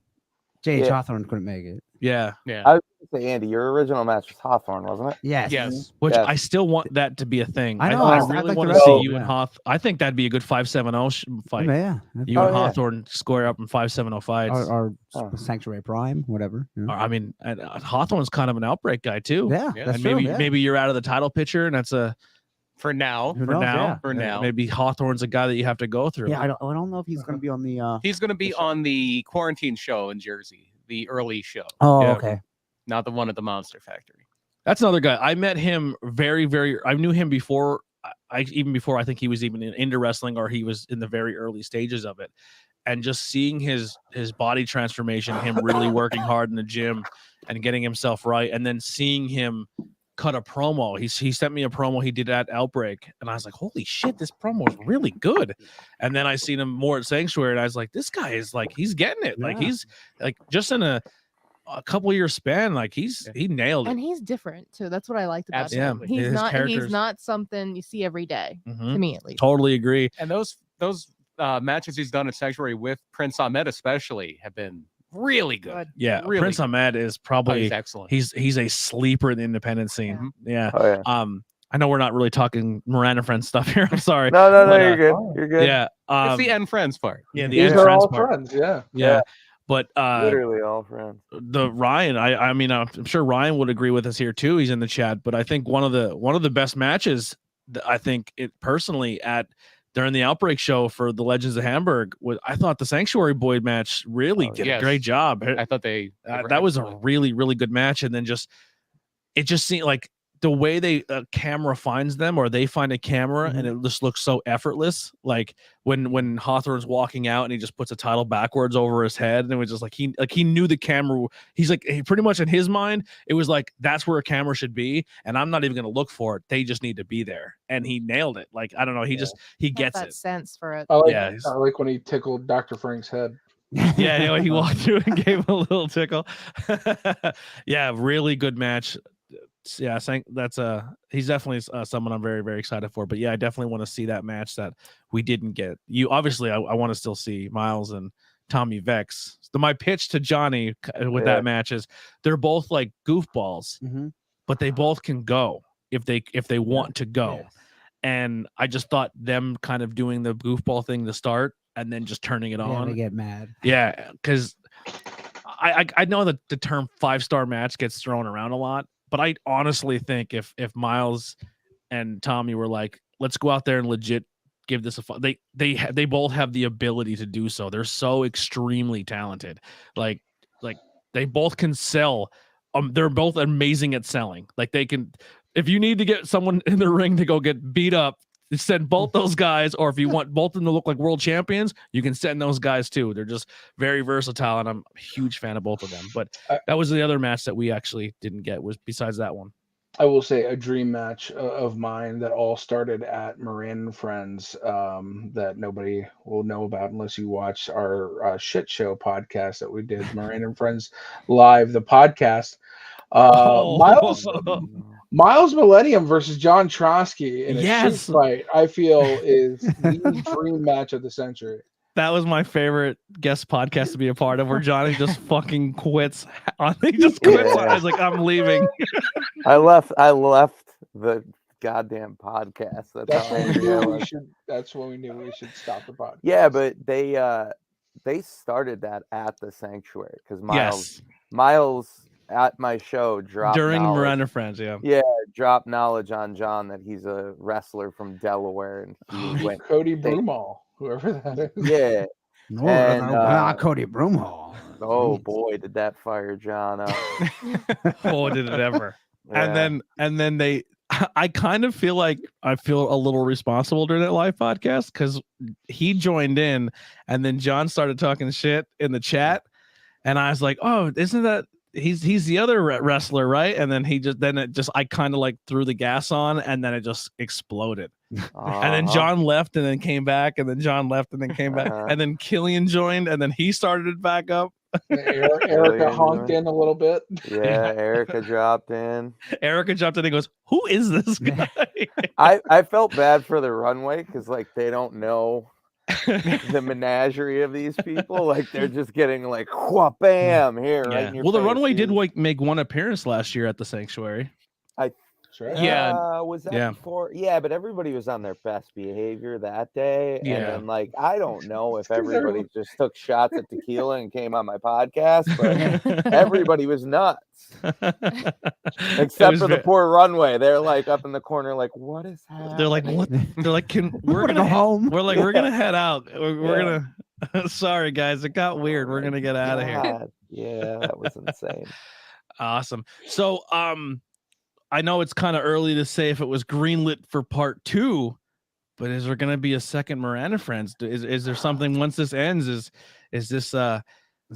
J.H. Yeah. Hawthorne couldn't make it. Yeah. I was gonna say, Andy, your original match was Hawthorne, wasn't it? Yes. Yes. Which Yes. I still want that to be a thing. I know, I I'd really like want to to see wrestle, you and yeah. Hawth. I think that'd be a good 570 fight. Yeah. You and Hawthorne square up in 570 fights. Or Oh. Sanctuary Prime, whatever. you know. I mean, and Hawthorne's kind of an outbreak guy too. Yeah, Yeah, that's And true. maybe you're out of the title picture, and that's For now. Who for knows? now. Yeah. For now. Maybe Hawthorne's a guy that you have to go through. Yeah, I don't know if he's going to be on the. He's going to be on the quarantine show in Jersey, the early show, Oh, Yeah. okay. not the one at the Monster Factory. That's another guy. I met him I knew him before. Even before I think he was even into wrestling, or he was in the very early stages of it. And just seeing his body transformation, him really working hard in the gym and getting himself right, and then seeing him cut a promo. He sent me a promo he did at Outbreak, and I was like, holy shit, this promo is really good. And then I seen him more at Sanctuary, and I was like, this guy is like, he's getting it. Like, Yeah. he's like, just in a couple year span, like he nailed it. And he's different too. That's what I liked about Absolutely. him. Yeah, his He's characters- not something you see every day. Mhm. To me, at least. Totally agree. And those matches he's done at Sanctuary with Prince Ahmed especially have been really good. Yeah, Really Prince good. Ahmed is Oh, probably he's excellent. he's a sleeper in the independent scene. Yeah. Oh yeah. I know we're not really talking Moran and Friends stuff here. I'm sorry. No, But, you're good. You're good. Yeah. It's the end friends part. yeah, the These end are friends all part. friends. Yeah. Yeah. But Literally all friends. the Ryan, I mean, I'm sure Ryan would agree with us here too. He's in the chat, but I think one of the best matches I think it personally at during the Outbreak show for the Legends of Hamburg was, I thought the Sanctuary Boyd match really did a great job. I thought they were that was a excellent. really good match, and then it just seemed like the way they camera finds them, or they find a camera, and it just looks so effortless. Like when Hawthorne's walking out and he just puts a title backwards over his head, and it was just like he knew the camera. He's like, he pretty much in his mind, it was like that's where a camera should be, and I'm not even gonna look for it. They just need to be there, and he nailed it. Like I don't know, he gets that it. sense for it. I like, Yeah, I like when he tickled Dr. Frank's head. Yeah, you know, he walked through and gave him a little tickle. Yeah, really good match. Yeah, that's he's definitely someone I'm very excited for. But yeah, I definitely want to see that match that we didn't get. You obviously, I want to still see Miles and Tommy Vex. So my pitch to Johnny with that match is they're both like goofballs, but they both can go if they want to go. Yes. And I just thought them kind of doing the goofball thing to start and then just turning it on. They get mad. Yeah, because I know that the term 5-star match gets thrown around a lot, but I honestly think if Miles and Tommy were like, let's go out there and legit give this a fun, they both have the ability to do so. They're so extremely talented. Like they both can sell. They're both amazing at selling. Like they can, if you need to get someone in the ring to go get beat up, send both those guys, or if you want both of them to look like world champions, you can send those guys too. They're just very versatile, and I'm a huge fan of both of them. But that was the other match that we actually didn't get, was besides that one. I will say a dream match of mine that all started at Moran and Friends, that nobody will know about unless you watch our shit show podcast that we did, Moran and Friends Live, the podcast. Miles Millennium versus John Trotsky in a street fight, I feel is the dream match of the century. That was my favorite guest podcast to be a part of, where Johnny just fucking quits. He just quits. I was like, I'm leaving. I left the goddamn podcast. That's when we knew we should. That's when we knew we should stop the podcast. Yeah, but they started that at the Sanctuary because Miles at my show dropped during knowledge. Miranda Friends, dropped knowledge on John that he's a wrestler from Delaware, and he went Cody Broomall, whoever that is. Yeah, not Cody Broomall. Oh boy, did that fire John up! Oh, did it ever? Yeah. And then I kind of feel like I feel a little responsible during that live podcast because he joined in, and then John started talking shit in the chat, and I was like, oh, isn't that? He's the other wrestler, right? And then I kind of like threw the gas on, and then it just exploded. And then John left and then came back, and then John left and then came back, and then Killian joined, and then he started it back up. Erica honked in a little bit. Yeah, Erica dropped in. Erica dropped in and goes, who is this guy? I felt bad for the runway because like they don't know the menagerie of these people. Like they're just getting like bam here right in your well the face, runway dude. did make one appearance last year at the Sanctuary. Was that before? Yeah, but everybody was on their best behavior that day. And then, like, I don't know if everybody just took shots at tequila and came on my podcast, but everybody was nuts. Except for the poor runway. They're like up in the corner, like, what is happening? They're like, what? They're like, we're gonna go home. We're like, we're gonna head out. We're gonna sorry guys, it got weird. We're gonna get out of here. Yeah, that was insane. Awesome. So I know it's kind of early to say if it was greenlit for part 2, but is there going to be a second Miranda Friends? Is there something once this ends? Is there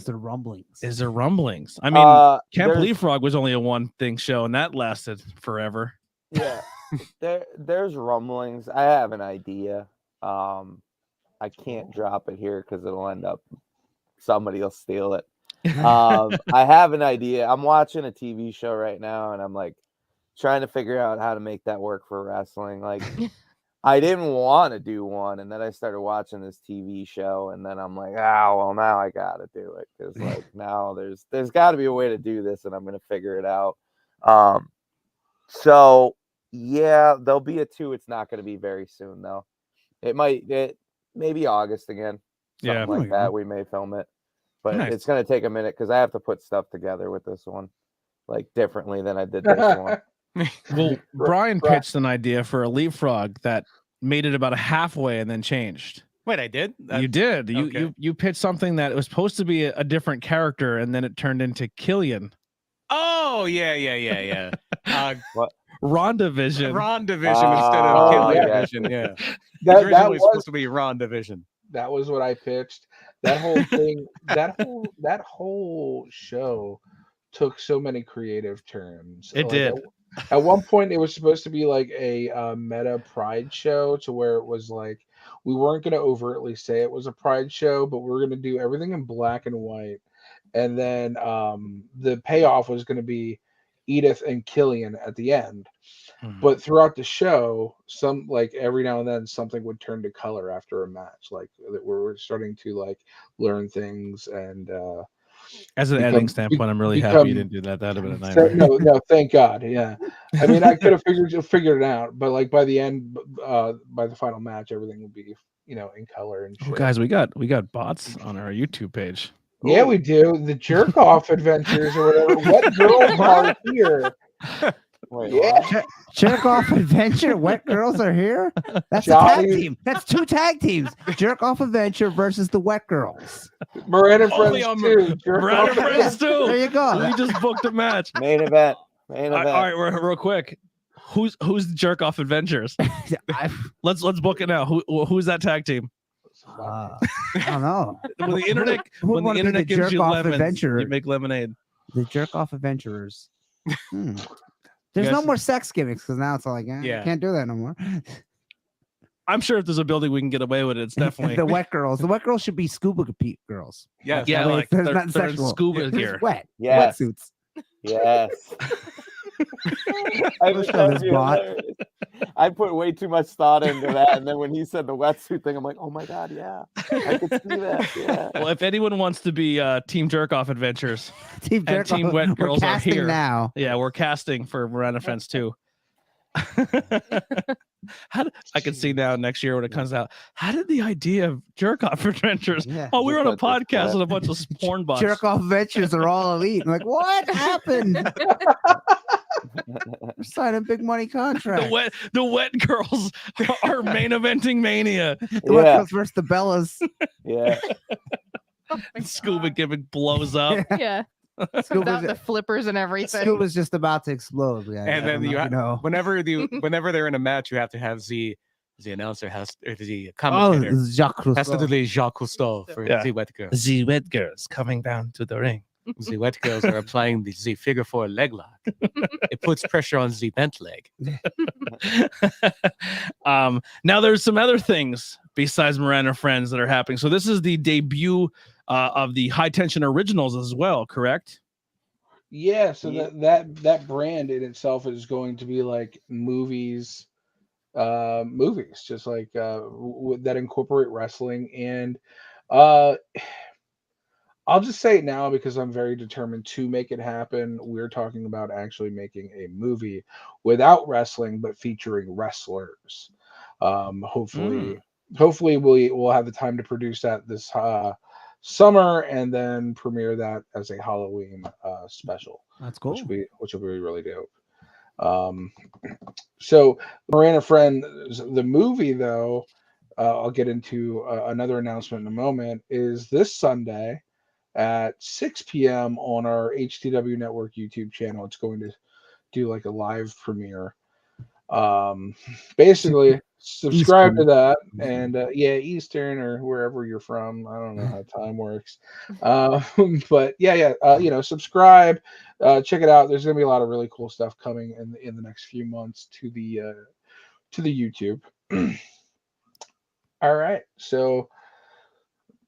rumblings? Is there rumblings? I mean, Camp Leapfrog was only a one thing show, and that lasted forever. Yeah, there's rumblings. I have an idea. I can't drop it here because it'll end up somebody will steal it. I have an idea. I'm watching a TV show right now, and I'm like trying to figure out how to make that work for wrestling. Like I didn't want to do one, and then I started watching this TV show, and then I'm like, well, now I gotta do it because like now there's got to be a way to do this, and I'm gonna figure it out. So yeah, there'll be a 2. It's not gonna be very soon though. Maybe August again. Something like that. We may film it. but Nice. it's gonna take a minute because I have to put stuff together with this one, like differently than I did this one. Well, Brian Right. pitched an idea for a leapfrog that made it about halfway and then changed. Wait, I did. You did. okay. You pitched something that was supposed to be a different character, and then it turned into Killian. Oh yeah. Rhonda Vision. Ron Division instead of Killian yeah. Division. Yeah, That originally was supposed to be Ron Division. that was what I pitched. That whole thing, that whole show took so many creative turns. It did. At one point, it was supposed to be like a meta pride show, to where it was like we weren't going to overtly say it was a pride show, but we are going to do everything in black and white. And then the payoff was going to be Edith and Killian at the end. But throughout the show, every now and then something would turn to color after a match, like that we're starting to like learn things. And As an editing standpoint, I'm really happy you didn't do that. That'd have been a so, nightmare. no, thank God. Yeah, I mean, I could have figured it out, but like by the end, by the final match, everything would be in color and shit. Oh, guys, we got bots on our YouTube page. Yeah, we do. The jerk off adventures or whatever. What girls are here? Wait, Yeah. Jerk off adventure. Wet girls are here. That's a Johnny- tag team. That's 2 tag teams. Jerk off adventure versus the wet girls. Moran and Only friends on too. Jerk Brad off and Friends too. There you go. We just booked a match. main event. All right, real quick. Who's the Jerk Off Adventures? Let's book it now. Who's that tag team? I don't know. When the internet Who would when the wanna be internet the gives you jerk-off lemons, adventurer? you make lemonade. The jerk off adventurers. There's guys- no more sex gimmicks because now it's all like, Yeah. can't do that no more. I'm sure if there's a building we can get away with it, it's definitely the wet girls. The wet girls should be scuba compete girls. Yes. yeah, That way like there's they're nothing in sexual. scuba There's gear. wet. Yes. Wetsuits. Yes. I Let's think show that'd this be bot. hilarious. I put way too much thought into that, and then when he said the wetsuit thing, I'm like, oh my god, yeah, I could see that. Yeah. Well, if anyone wants to be Team Jerk Off Adventures, Team And jerk Team off. Wet We're Girls are casting here. now. yeah, we're casting for Miranda Friends too. I can see now next year when it comes out. How did the idea of Jerk Off Adventures? Yeah. Oh, we were on a Just let this podcast go. with a bunch of porn bots. Jerk off adventures are all elite. I'm like, what happened? We're signing big money contracts. The wet girls are main eventing mania. The wet Yeah. girls versus the Bellas. Yeah. Scuba gimmick blows up. Yeah. Scuba's, Without the flippers and everything. Scuba's just about to explode. Yeah, And then you know. whenever they're in a match, you have to have the announcer or the Oh, commentator Jacques has to do Rousseau. the Jacques Cousteau for Yeah. the wet girls. The wet girls coming down to the ring. The wet girls are applying the figure 4 leg lock. It puts pressure on the bent leg. Now there's some other things besides Miranda Friends that are happening. So this is the debut of the High Tension Originals as well, correct? Yeah, so Yeah. that brand in itself is going to be like movies, just like that incorporate wrestling. And I'll just say it now because I'm very determined to make it happen. We're talking about actually making a movie without wrestling, but featuring wrestlers. Hopefully we'll have the time to produce that this summer and then premiere that as a Halloween special, That's cool. which will be really dope. So Miranda Friends, the movie though, I'll get into another announcement in a moment, is this Sunday at 6 p.m. on our HTW Network YouTube channel. It's going to do like a live premiere. Basically subscribe to that, and Eastern or wherever you're from. I don't know how time works, but subscribe, check it out. There's gonna be a lot of really cool stuff coming in the next few months to the YouTube. All right, so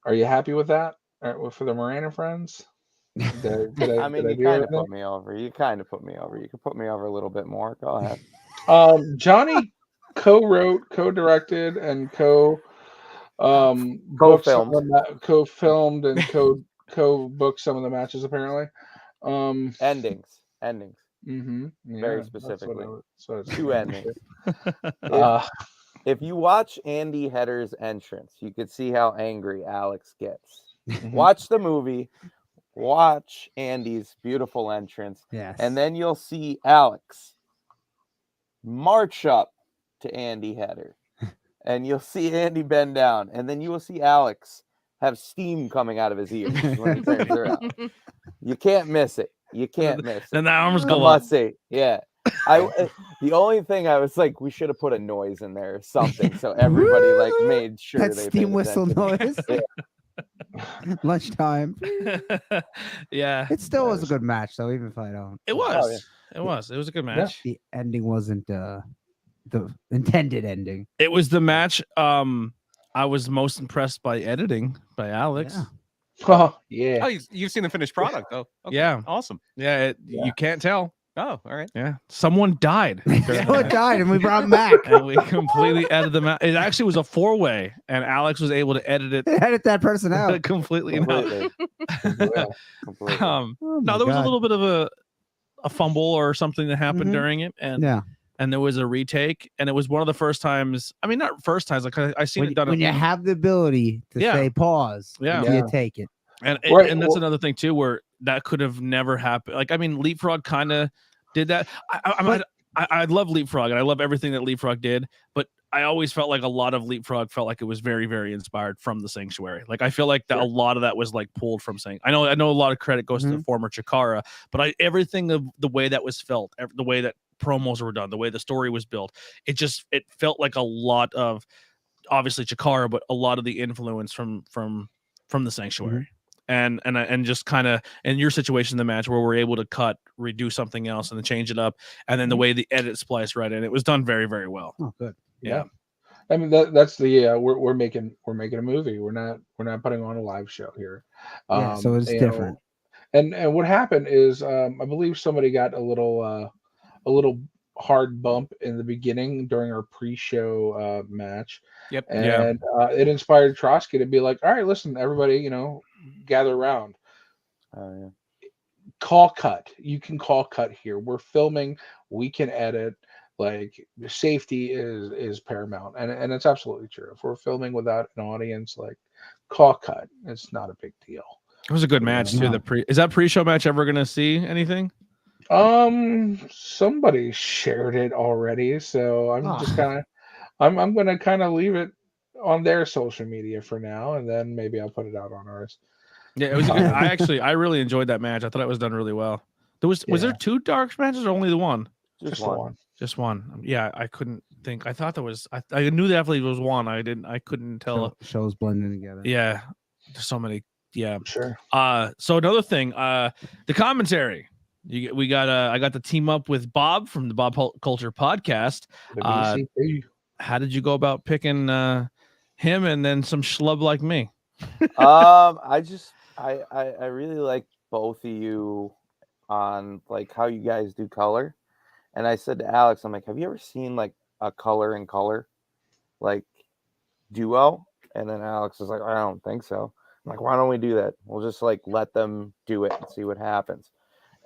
are you happy with that? All right, for the Moran Friends? I mean, you kind of put me over. You kind of put me over. You could put me over a little bit more. Go ahead. Johnny co-wrote, co-directed, and Co-filmed. co-filmed and co-booked some of the matches apparently. Endings. Mm-hmm, yeah, Very that's specifically. what I was Two endings. Uh, If you watch Andy Hedder's entrance, you could see how angry Alex gets. Watch the movie. Watch Andy's beautiful entrance, Yes. and then you'll see Alex march up to Andy Header, and you'll see Andy bend down, and then you will see Alex have steam coming out of his ears when he turns around. You can't miss it. You can't miss it. Then the arms I go up. must say, yeah. The only thing I was like, we should have put a noise in there or something, so everybody like made sure That they steam paid whistle attention. noise. Yeah. Lunchtime. Yeah, It still was a good match, though, even if I don't. it was. It was. It was a good match. The ending wasn't the intended ending. It was the match. I was most impressed by editing by Alex. Yeah. Oh, yeah. Oh, you've seen the finished product, though. Okay, Yeah. awesome. Yeah, Yeah. you can't tell. Oh, all right. Yeah, someone died. Someone died, and we brought him back. And we completely edited them out. It actually was a 4-way, and Alex was able to edit it Edit that person out. completely. out. Completely. Yeah. Completely. Oh No, my there was a God. little bit of a fumble or something that happened Mhm. during it, and Yeah. and there was a retake, and it was one of the first times. I mean, not first times. Like I seen When, it done. when you have the ability to Yeah. say pause, Yeah. you take it. And Right, and that's well- another thing too, where that could have never happened. Like I mean, Leapfrog kind of did that. I love Leapfrog, and I love everything that Leapfrog did, but I always felt like a lot of Leapfrog felt like it was very, very inspired from the Sanctuary. Like I feel like that a lot of that was like pulled from saying. I know a lot of credit goes to the former Chikara, but everything of the way that was felt, the way that promos were done, the way the story was built, it felt like a lot of obviously Chikara, but a lot of the influence from the Sanctuary. And just kind of in your situation in the match where we're able to cut, redo something else, and then change it up, and then the way the edit spliced right in, it was done very, very well. Oh, good. Yeah. I mean that's the we're making a movie. We're not putting on a live show here. Yeah, so it's you different. know, and what happened is I believe somebody got a little hard bump in the beginning during our pre-show match. Yep. And it inspired Trotsky to be like, all right, listen, everybody, gather around. Yeah. Call cut. You can call cut here. We're filming. We can edit. Like safety is paramount, and it's absolutely true. If we're filming without an audience, like call cut, it's not a big deal. It was a good match too. Yeah. Is that pre-show match ever gonna see anything? Somebody shared it already, so I'm just kind of, I'm gonna kind of leave it on their social media for now, and then maybe I'll put it out on ours. Yeah, it was. A good, I really enjoyed that match. I thought it was done really well. Was there 2 dark matches or only the one? Just one. Just one. Yeah, I couldn't think. I thought there was. I knew definitely was one. I couldn't tell. Shows blending together. Yeah, there's so many. Yeah. Sure. So another thing. The commentary. I got to team up with Bob from the Bob Culture podcast. WCP. How did you go about picking him and then some schlub like me? I really like both of you on like how you guys do color. And I said to Alex, I'm like, have you ever seen like a color in color like duo? And then Alex was like, I don't think so. I'm like, why don't we do that? We'll just like let them do it and see what happens.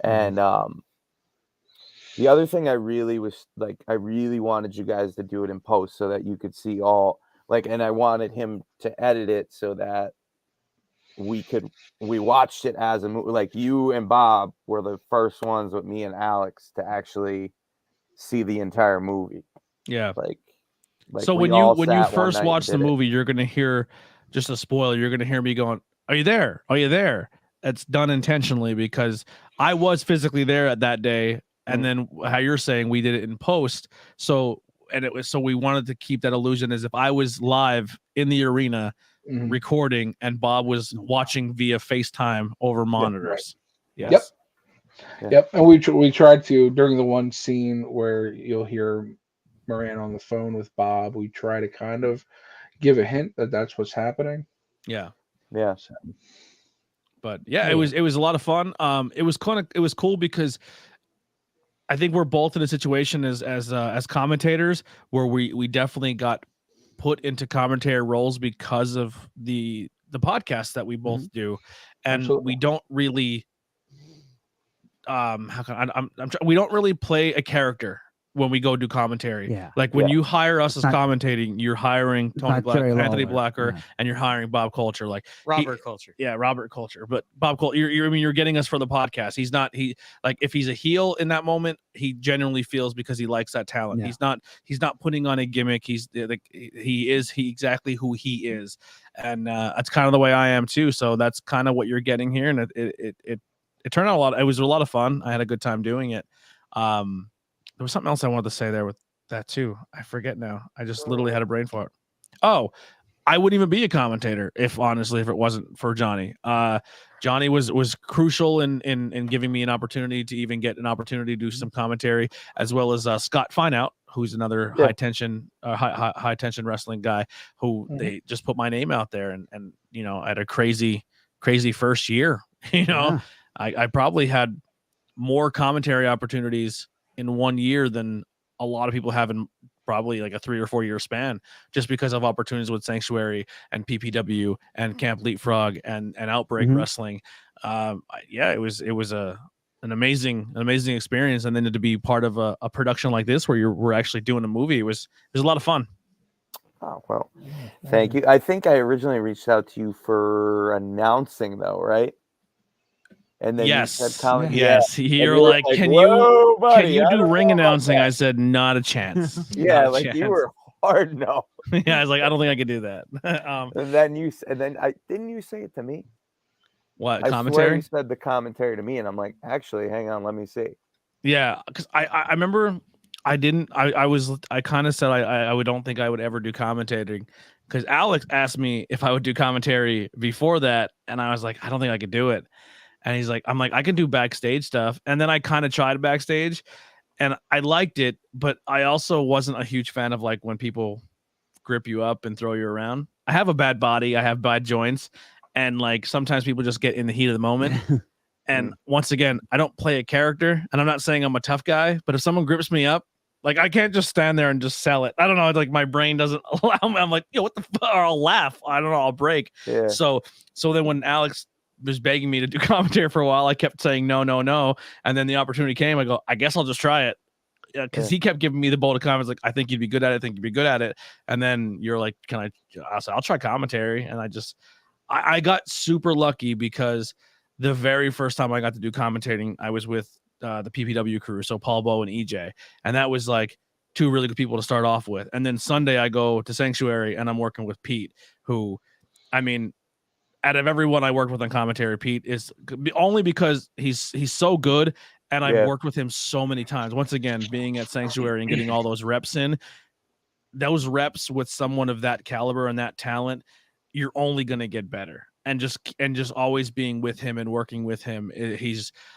And the other thing I really wanted you guys to do it in post so that you could see all like, and I wanted him to edit it so that we watched it as a movie. Like you and Bob were the first ones with me and Alex to actually see the entire movie. Yeah. Like so when you first watch the movie, you're gonna hear just a spoiler. You're gonna hear me going, "Are you there? Are you there?" It's done intentionally because I was physically there at that day, and then how you're saying we did it in post. So we wanted to keep that illusion as if I was live in the arena. Recording and Bob was watching via FaceTime over monitors. Right. Yes. Yep. And we tried to during the one scene where you'll hear Moran on the phone with Bob. We try to kind of give a hint that that's what's happening. Yeah. Yeah. But yeah, it was a lot of fun. It was cool because I think we're both in a situation as commentators where we definitely got put into commentary roles because of the podcast that we both do, and Absolutely. we don't really we don't really play a character when we go do commentary. Yeah. Like when Yeah. you hire us It's as not- commentating, you're hiring Tony not Black, Jerry Anthony Lawler. Blacker, Yeah. and you're hiring Bob Culture. Like Robert Culture. yeah, Robert Culture. But Bob Culture, I mean, you're getting us for the podcast. He's not like if he's a heel in that moment, he genuinely feels because he likes that talent. Yeah. He's not putting on a gimmick. He's like he exactly who he is, and that's kind of the way I am too. So that's kind of what you're getting here, and it turned out a lot. It was a lot of fun. I had a good time doing it. There was something else I wanted to say there with that too. I forget now. I just literally had a brain fart. Oh, I wouldn't even be a commentator if it wasn't for Johnny. Johnny was crucial in giving me an opportunity to even get an opportunity to do some commentary, as well as Scott Fineout, who's another high tension wrestling guy who they just put my name out there, and you know, at a crazy first year. You know, I probably had more commentary opportunities in 1 year than a lot of people have in probably like a 3 or 4 year span, just because of opportunities with Sanctuary and PPW and Camp Leapfrog and Outbreak Wrestling. It was an amazing experience, and then to be part of a production like this where we're actually doing a movie, it was a lot of fun. Oh, well, thank you. I think I originally reached out to you for announcing, though, right? And then you said comment. Yes. Yeah. You're like, can you I do don't ring know about announcing? that." I said, not a chance. Yeah, Not a like chance. you were hard no. Yeah, I was like, I don't think I could do that. And then didn't you say it to me? What I swear commentary? you said the commentary to me, and I'm like, actually, hang on, let me see. Yeah, because I remember I kind of said I don't think I would ever do commentating, because Alex asked me if I would do commentary before that, and I was like, I don't think I could do it. And he's like, I'm like, I can do backstage stuff. And then I kind of tried backstage and I liked it, but I also wasn't a huge fan of like when people grip you up and throw you around. I have a bad body, I have bad joints, and like sometimes people just get in the heat of the moment. And once again, I don't play a character, and I'm not saying I'm a tough guy, but if someone grips me up, like I can't just stand there and just sell it. I don't know, like my brain doesn't allow me. I'm like, yo, what the fuck? Or I'll laugh. I don't know, I'll break. Yeah. So then when Alex was begging me to do commentary for a while, I kept saying no. And then the opportunity came. I go, I guess I'll just try it. Because he kept giving me the bold comments like, I think you'd be good at it. And then you're like, I said, I'll try commentary. And I got super lucky because the very first time I got to do commentating, I was with the PPW crew. So Paul Bow and EJ. And that was like two really good people to start off with. And then Sunday I go to Sanctuary and I'm working with Pete, who, I mean, out of everyone I worked with on commentary, Pete is only because he's so good, and I've worked with him so many times. Once again, being at Sanctuary and getting all those reps in, those reps with someone of that caliber and that talent, you're only going to get better. And just always being with him and working with him,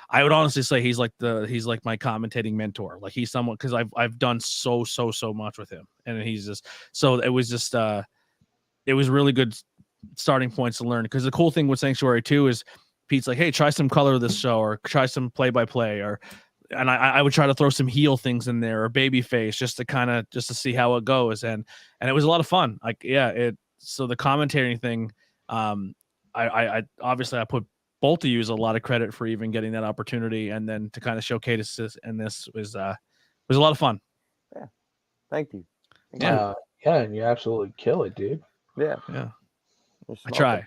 I would honestly say he's like my commentating mentor. Like he's someone, because I've done so much with him, and he's just, so it was just it was really good starting points to learn. Because the cool thing with Sanctuary too is Pete's like, hey, try some color of this show, or try some play-by-play, and I would try to throw some heel things in there, or baby face, just to see how it goes. And it was a lot of fun. Like, so the commentary thing, I obviously I put both of you a lot of credit for even getting that opportunity, and then to kind of showcase this, and this was a lot of fun. Yeah. Thank you. Yeah, and you absolutely kill it, dude. Yeah. I try.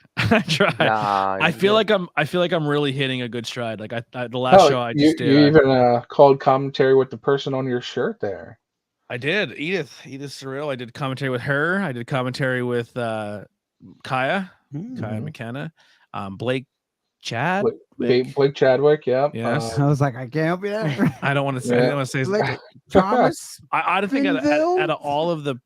Nah, I feel like I'm really hitting a good stride. Like the last show I just did. You even called commentary with the person on your shirt there. I did. Edith Surreal. I did commentary with her. I did commentary with Kaya McKenna, Blake Chadwick. Blake Chadwick, yeah. Yes. I was like, I can't help you there. I don't want to say. I don't want to say. Blake Thomas. I think out of all of the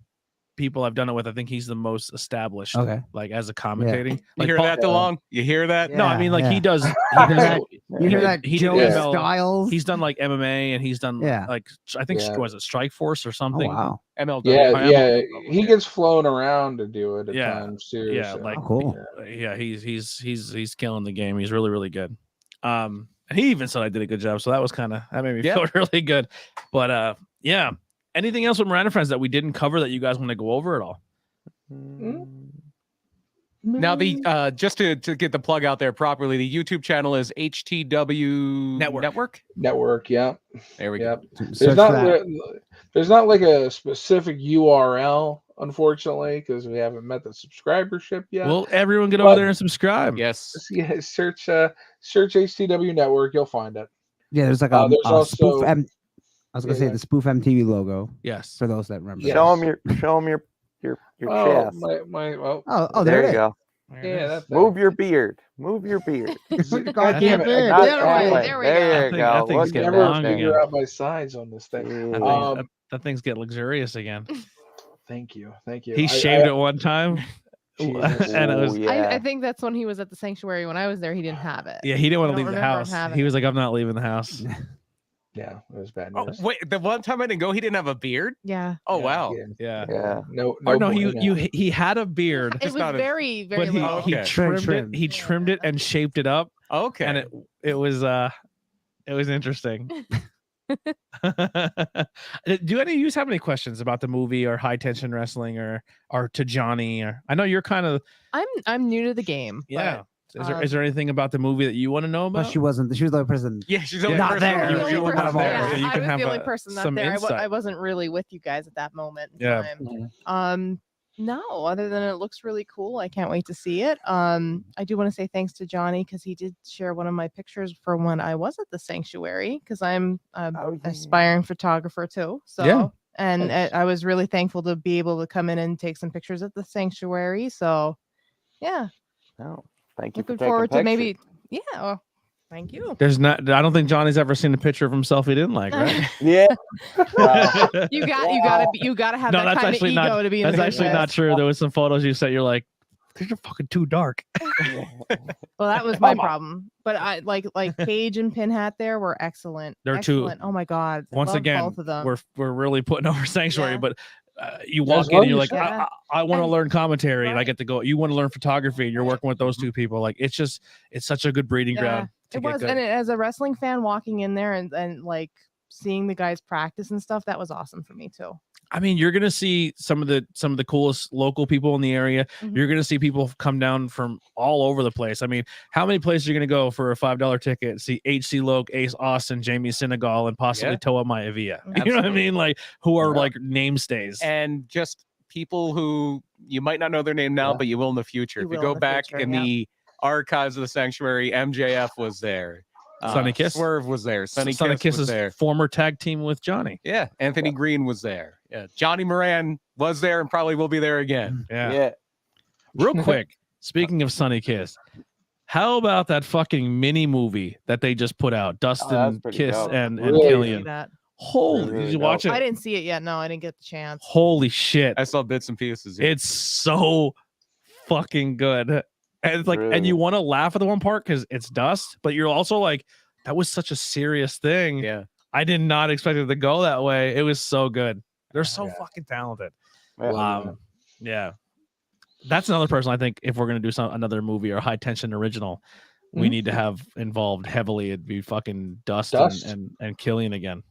people I've done it with, I think he's the most established. Okay. Like as a commentating. You hear that, DeLong? You hear that? No, I mean like he does. You hear that? Joey Styles. He's done like MMA, and he's done like I think was it Strike Force or something. Oh, wow. MLW. Yeah. He gets flown around to do it at times too. Yeah, so. like cool. Yeah, he's killing the game. He's really, really good. And he even said I did a good job, so that made me feel really good. But yeah. Anything else with Moran and Friends that we didn't cover that you guys want to go over at all? Now the just to get the plug out there properly, the YouTube channel is HTW Network. Network, yeah. There we Yep. go. There's not like a specific URL, unfortunately, because we haven't met the subscribership yet. Well, everyone get over there and subscribe. Yes. Yeah, search HTW Network, you'll find it. Yeah, there's like there's a also spoof. I was gonna say yeah. the spoof MTV logo. Yes. For those that remember. Yes. Show them your Oh, chest. Oh, there it you is. go. Yeah, that's Move your beard. Move your beard. God damn it. There we go. There you That go. thing's Look getting at Never long figure again. out my sides on this thing. Jeez. That thing's getting luxurious again. Thank you. He shaved it one time. Jesus. And it was Ooh, yeah. I think that's when he was at the sanctuary. When I was there, he didn't have it. yeah, he didn't want I to don't leave the remember him house. having He it. was like, I'm not leaving the house. Yeah, it was bad Oh, news. wait, the one time I didn't go, he didn't have a beard. Yeah. Oh wow. Yeah. Yeah. No. Or no, bueno. he had a beard, It was not a- very, very but he, low. he Okay. trimmed Trimmed. it. He trimmed it and shaped it up, Okay. and it was interesting. Do any of you have any questions about the movie or high tension wrestling or to Johnny? Or I know you're kind of I'm new to the game. yeah. but, Is there anything about the movie that you want to know But about? she wasn't. She was the only person. yeah, she's the only Not person there. who The She only was person not there. there. So you I can was have the only a- person not some there. I insight. wasn't really with you guys at that moment. in Yeah. time. No, other than it looks really cool. I can't wait to see it. I do want to say thanks to Johnny because he did share one of my pictures from when I was at the sanctuary because I'm an aspiring photographer too. So Yeah. and Nice. I was really thankful to be able to come in and take some pictures at the sanctuary. So yeah, No, thank you for looking taking forward to pictures. maybe well, thank you. There's not. I don't think Johnny's ever seen a picture of himself he didn't like, right? Yeah. You gotta have No, that that's kind of actually ego not. to be in That's the actually not business. true. There was some photos you sent. You're like, these are fucking too dark. Well, that was my problem. But I like Paige and Pinhat there were excellent. They're two- excellent. Oh my god. Once Love again, both of them. we're really putting over Sanctuary, Yeah. but you Guys walk in love and you're your like, show. Yeah. I want to And- learn commentary, and I Right. get to go. You want to learn photography, and you're working with those two people. Like it's such a good breeding ground. To It get was, good. and as a wrestling fan, walking in there and like seeing the guys practice and stuff, that was awesome for me too. I mean, you're gonna see some of the coolest local people in the area. Mhm. You're gonna see people come down from all over the place. I mean, how many places are you gonna go for a $5 ticket? See HC Loke, Ace Austin, Jamie Senegal, and possibly Yeah. Toa Maivia. Mhm. You know what I mean? Like who are Yeah. like namestays. and just people who you might not know their name now, Yeah. but you will in the future. You If you will go in the back future, in yeah. the archives of the sanctuary, MJF was there. Sonny Kiss? Swerve was there. Sonny Sonny Kiss was Kiss's there. former tag team with Johnny. Yeah, Anthony Green was there. Yeah, Johnny Moran was there and probably will be there again. Yeah. Yeah. Real quick, speaking of Sonny Kiss, how about that fucking mini movie that they just put out? Dustin pretty Kiss dope. and Really? See Killian. that. Holy, Really did you dope. watch I it? didn't see it yet. No, I didn't get the chance. Holy shit. I saw bits and pieces. Yeah. It's so fucking good. And it's like, and Really? you want to laugh at the one part because it's dust, but you're also like, that was such a serious thing. yeah. I did not expect it to go that way. It was so good. They're so Yeah. fucking talented. Yeah. Yeah. That's another person I think if we're gonna do another movie or high tension original, we Mhm. need to have involved heavily. It'd be fucking Dust. Dust. And Killian again.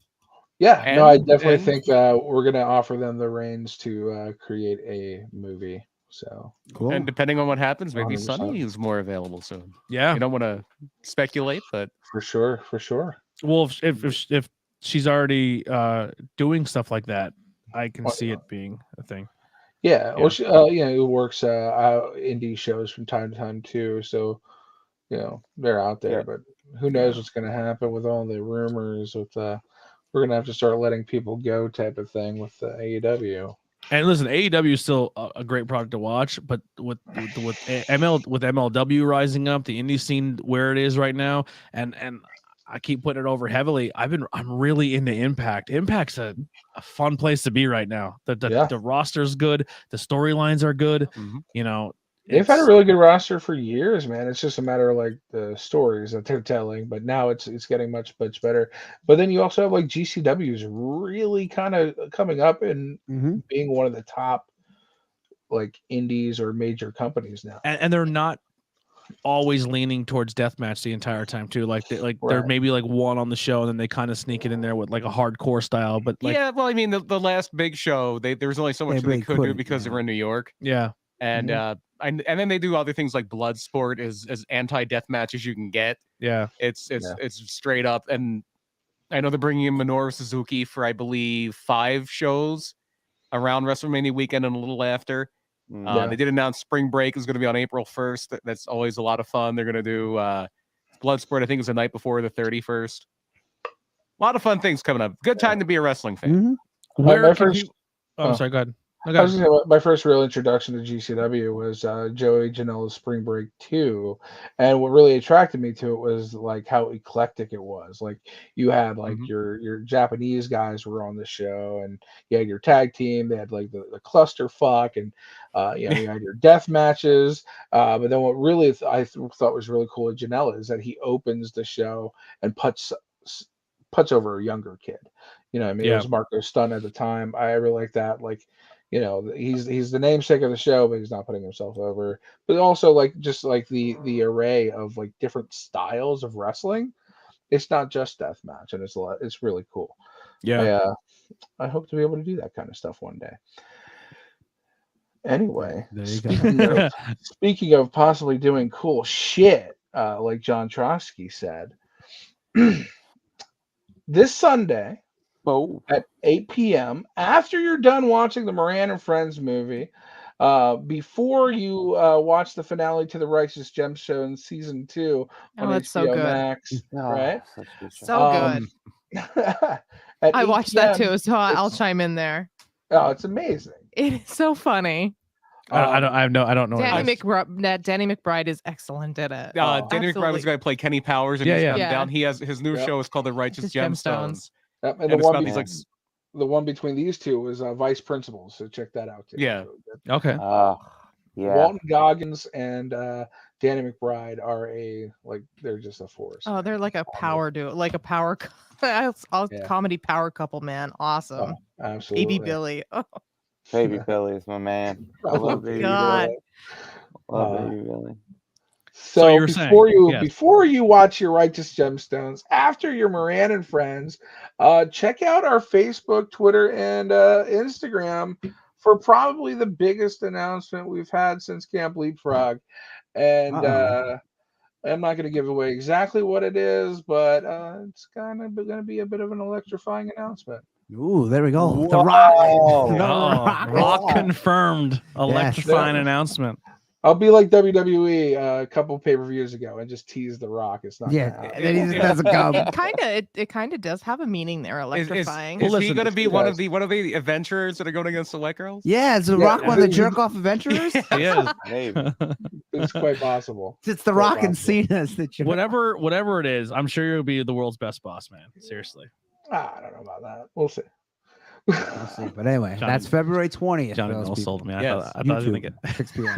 Yeah, no, I And- definitely and- think we're gonna offer them the reins to create a movie. So Cool. And depending on what happens, maybe 100%. Sonny is more available soon. Yeah. You don't want to speculate, but for sure. Well, if she's already doing stuff like that, I can see it being a thing. Yeah, Yeah. well, she, it works out indie shows from time to time too. So, they're out there, Yeah. but who knows what's going to happen with all the rumors? With we're going to have to start letting people go type of thing with AEW. And listen, AEW is still a great product to watch, but with MLW rising up, the indie scene where it is right now, and I keep putting it over heavily. I'm really into Impact. Impact's a fun place to be right now. The roster's good, the storylines are good. Mhm. You know, They've had a it's- really good roster for years, man. It's just a matter of like the stories that they're telling, but now it's getting much better. But then you also have like GCW's really kind of coming up and Mhm. being one of the top like indies or major companies now. and they're not always leaning towards deathmatch the entire time too. Like they're Right. maybe like one on the show, and then they kind of sneak it in there with like a hardcore style. But like, yeah, well, I mean, the last big show, there was only so much They that they really could do couldn't, because they yeah. were in New York. yeah. And and then they do other things like Bloodsport is as anti-death match as you can get. Yeah. It's straight up. And I know they're bringing in Minoru Suzuki for, I believe, 5 shows around WrestleMania weekend and a little after. They did announce Spring Break is going to be on April 1st. That's always a lot of fun. They're going to do Bloodsport, I think, is the night before the 31st. A lot of fun things coming up. Good time to be a wrestling fan. Where can I'm sorry, go ahead. I was gonna say, my first real introduction to GCW was Joey Janela's Spring Break 2, and what really attracted me to it was like how eclectic it was. Like you had like your Japanese guys were on the show, and you had your tag team. They had like the clusterfuck, and you had your death matches. But then what really I thought was really cool with Janela is that he opens the show and puts over a younger kid. You know, I mean, it was Marco Stunt at the time. I really like that. Like, you know, he's the namesake of the show, but he's not putting himself over. But also, like, just like the array of like different styles of wrestling. It's not just deathmatch, and it's really cool. Yeah, I hope to be able to do that kind of stuff one day. Anyway, There you go. speaking of possibly doing cool shit, like John Trotsky said, this Sunday. At 8 p.m. after you're done watching the Moran and Friends movie, before you watch the finale to the Righteous Gemstones season 2 on that's HBO so good. Max, right? So good. I watched that too, so I'll chime in there. Oh, it's amazing. It is so funny. I don't know. Danny McBride is excellent at it. Danny McBride was going to play Kenny Powers, and he's coming down. He has his new show is called The Righteous Gemstones. And the one between these two was Vice Principals, so check that out too. Yeah. Okay. Walton Goggins and Danny McBride are they're just a force. Oh, they're like a power duo, like a power comedy power couple, man. Awesome. Oh, absolutely. Baby Billy. Oh. Baby Billy is my man. I love Baby Billy. Love Baby Billy. So you were before you watch your Righteous Gemstones, after your Moran and Friends, check out our Facebook, Twitter, and Instagram for probably the biggest announcement we've had since Camp Leapfrog. And I'm not going to give away exactly what it is, but it's kind of going to be a bit of an electrifying announcement. Ooh, there we go. Whoa. The Rock. Rock confirmed. Electrifying announcement. I'll be like WWE a couple pay-per-views ago and just tease The Rock. It's not. Yeah, and he just doesn't come. It kind of does have a meaning there. Electrifying. Is he going to be one of the adventurers that are going against the White Girls? Yeah, is The Rock one of the jerk-off adventurers? He is. Maybe. It's quite possible. It's The Rock and Cena's the jerk. Whatever it is, I'm sure you'll be the world's best boss man. Seriously. I don't know about that. We'll see. But anyway, that's February 20th. Johnny Bell sold me. I thought I was going to get 6 p.m.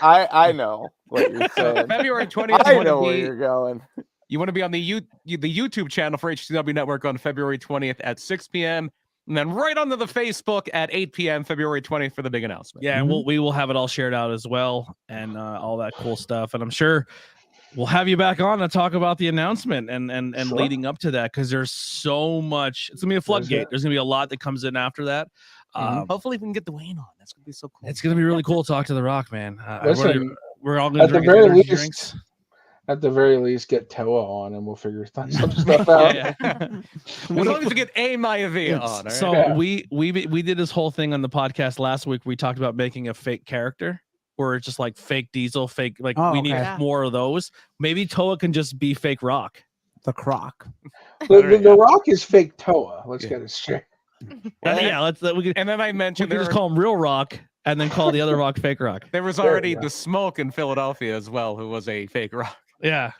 I know what you're saying. February 20th. I know where you're going. You want to be on the YouTube channel for HTW Network on February 20th at 6 p.m. And then right onto the Facebook at 8 p.m. February 20th for the big announcement. Yeah, and we will have it all shared out as well, and all that cool stuff. And I'm sure we'll have you back on to talk about the announcement and Sure. leading up to that, because there's so much. It's gonna be a floodgate. There's gonna be a lot that comes in after that. Hopefully, we can get Dwayne on. That's gonna be so cool. It's gonna be really cool to talk to The Rock, man. Listen, we're all gonna at the drink very energy least, drinks. At the very least, get Toa on, and we'll figure some stuff out. As long as you get Maya Villa on. All right? So we did this whole thing on the podcast last week. We talked about making a fake character, or just like fake Diesel, fake we need more of those. Maybe Toa can just be fake Rock. The Croc. The Rock is fake Toa. Let's get it straight. And then I mentioned we can just call him Real Rock, and then call the other Rock fake Rock. There was already the Smoke in Philadelphia as well, who was a fake Rock. Yeah,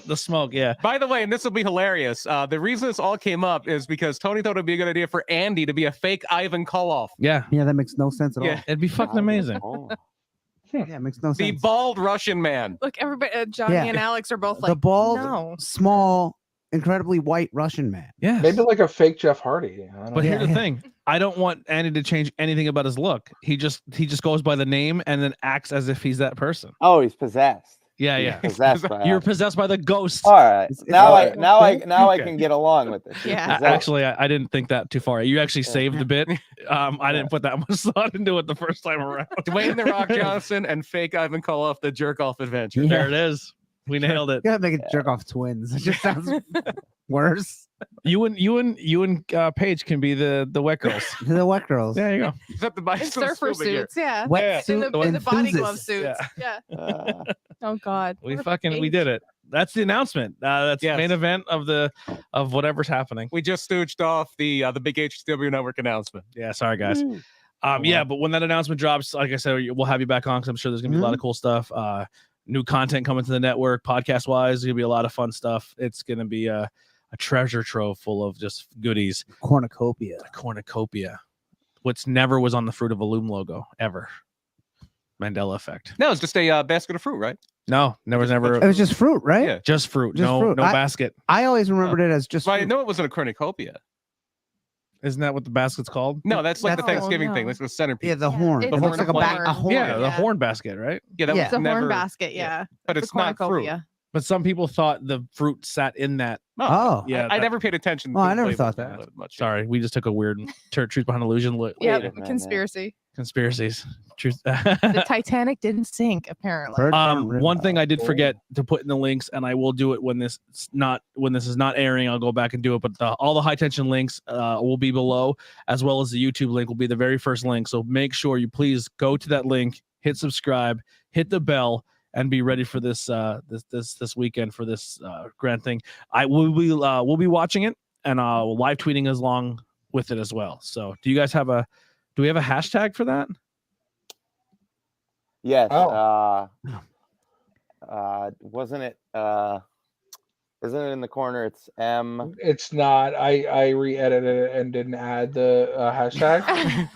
the Smoke. Yeah. By the way, and this will be hilarious. The reason this all came up is because Tony thought it'd be a good idea for Andy to be a fake Ivan Koloff. Yeah, that makes no sense at all. It'd be fucking amazing. Yeah, it makes no sense. The bald Russian man. Look, everybody, Johnny and Alex are both like the bald, small, incredibly white Russian man. Yeah, maybe like a fake Jeff Hardy. But here's the thing: I don't want Andy to change anything about his look. He just goes by the name and then acts as if he's that person. Oh, he's possessed. Yeah. Possessed by You're possessed by the ghost. All right. Now I can get along with this. Yeah. Actually, I didn't think that too far. You actually saved the bit I didn't put that much thought into it the first time around. Dwayne the Rock Johnson and fake Ivan Koloff, the jerk off adventure. Yeah. There it is. We nailed it. You gotta make it jerk off twins. It just sounds worse. You and Paige can be the wet girls. The wet girls. There you go. Except the In bicycle surfer scuba gear. suits, yeah. Wet Yeah. suit In the body glove enthusiasts. suits. Yeah. Uh, Oh God. We Poor we Paige. did it. That's the announcement. That's Yes. the main event of whatever's happening. We just stooged off the big HTW Network announcement. Yeah, sorry guys. woo. Yeah, but when that announcement drops, like I said, we'll have you back on because I'm sure there's gonna be a lot of cool stuff. New content coming to the network, podcast wise. There's gonna be a lot of fun stuff. It's gonna be a treasure trove full of just goodies. Cornucopia. A cornucopia. What's never was on the Fruit of a Loom logo ever. Mandela effect. No, it's just a basket of fruit, right? No, there was never It was just fruit, right? Yeah. just fruit. Just no, fruit. no basket. I always remembered it as just Well, I fruit. know it wasn't a cornucopia. Isn't that what the basket's called? No, that's like the That's- Thanksgiving Oh, thing. no. That's the centerpiece. Yeah, the Yeah, horn. it's It looks the like a back a horn. horn. Yeah, the Yeah. horn basket, right? Yeah, that Yeah. was It's a never. horn basket, yeah. But The it's not fruit. cornucopia. But some people thought the fruit sat in that. Oh. Yeah, I that- never paid attention. Oh, to I the never labels thought that. much. Sorry, we just took a weird truth behind illusion. Yeah, Wait a minute. conspiracy. Conspiracies. Truth. The Titanic didn't sink, apparently. Bird farm One river. thing I did forget to put in the links, and I will do it when this is not airing. I'll go back and do it. But all the high tension links will be below, as well as the YouTube link will be the very first link. So make sure you please go to that link, hit subscribe, hit the bell, and be ready for this this weekend for this grand thing. We'll be watching it and live tweeting as long with it as well. So do we have a hashtag for that? Yes. Oh. Wasn't it? Isn't it in the corner? It's M. It's not. I re-edited it and didn't add the hashtag.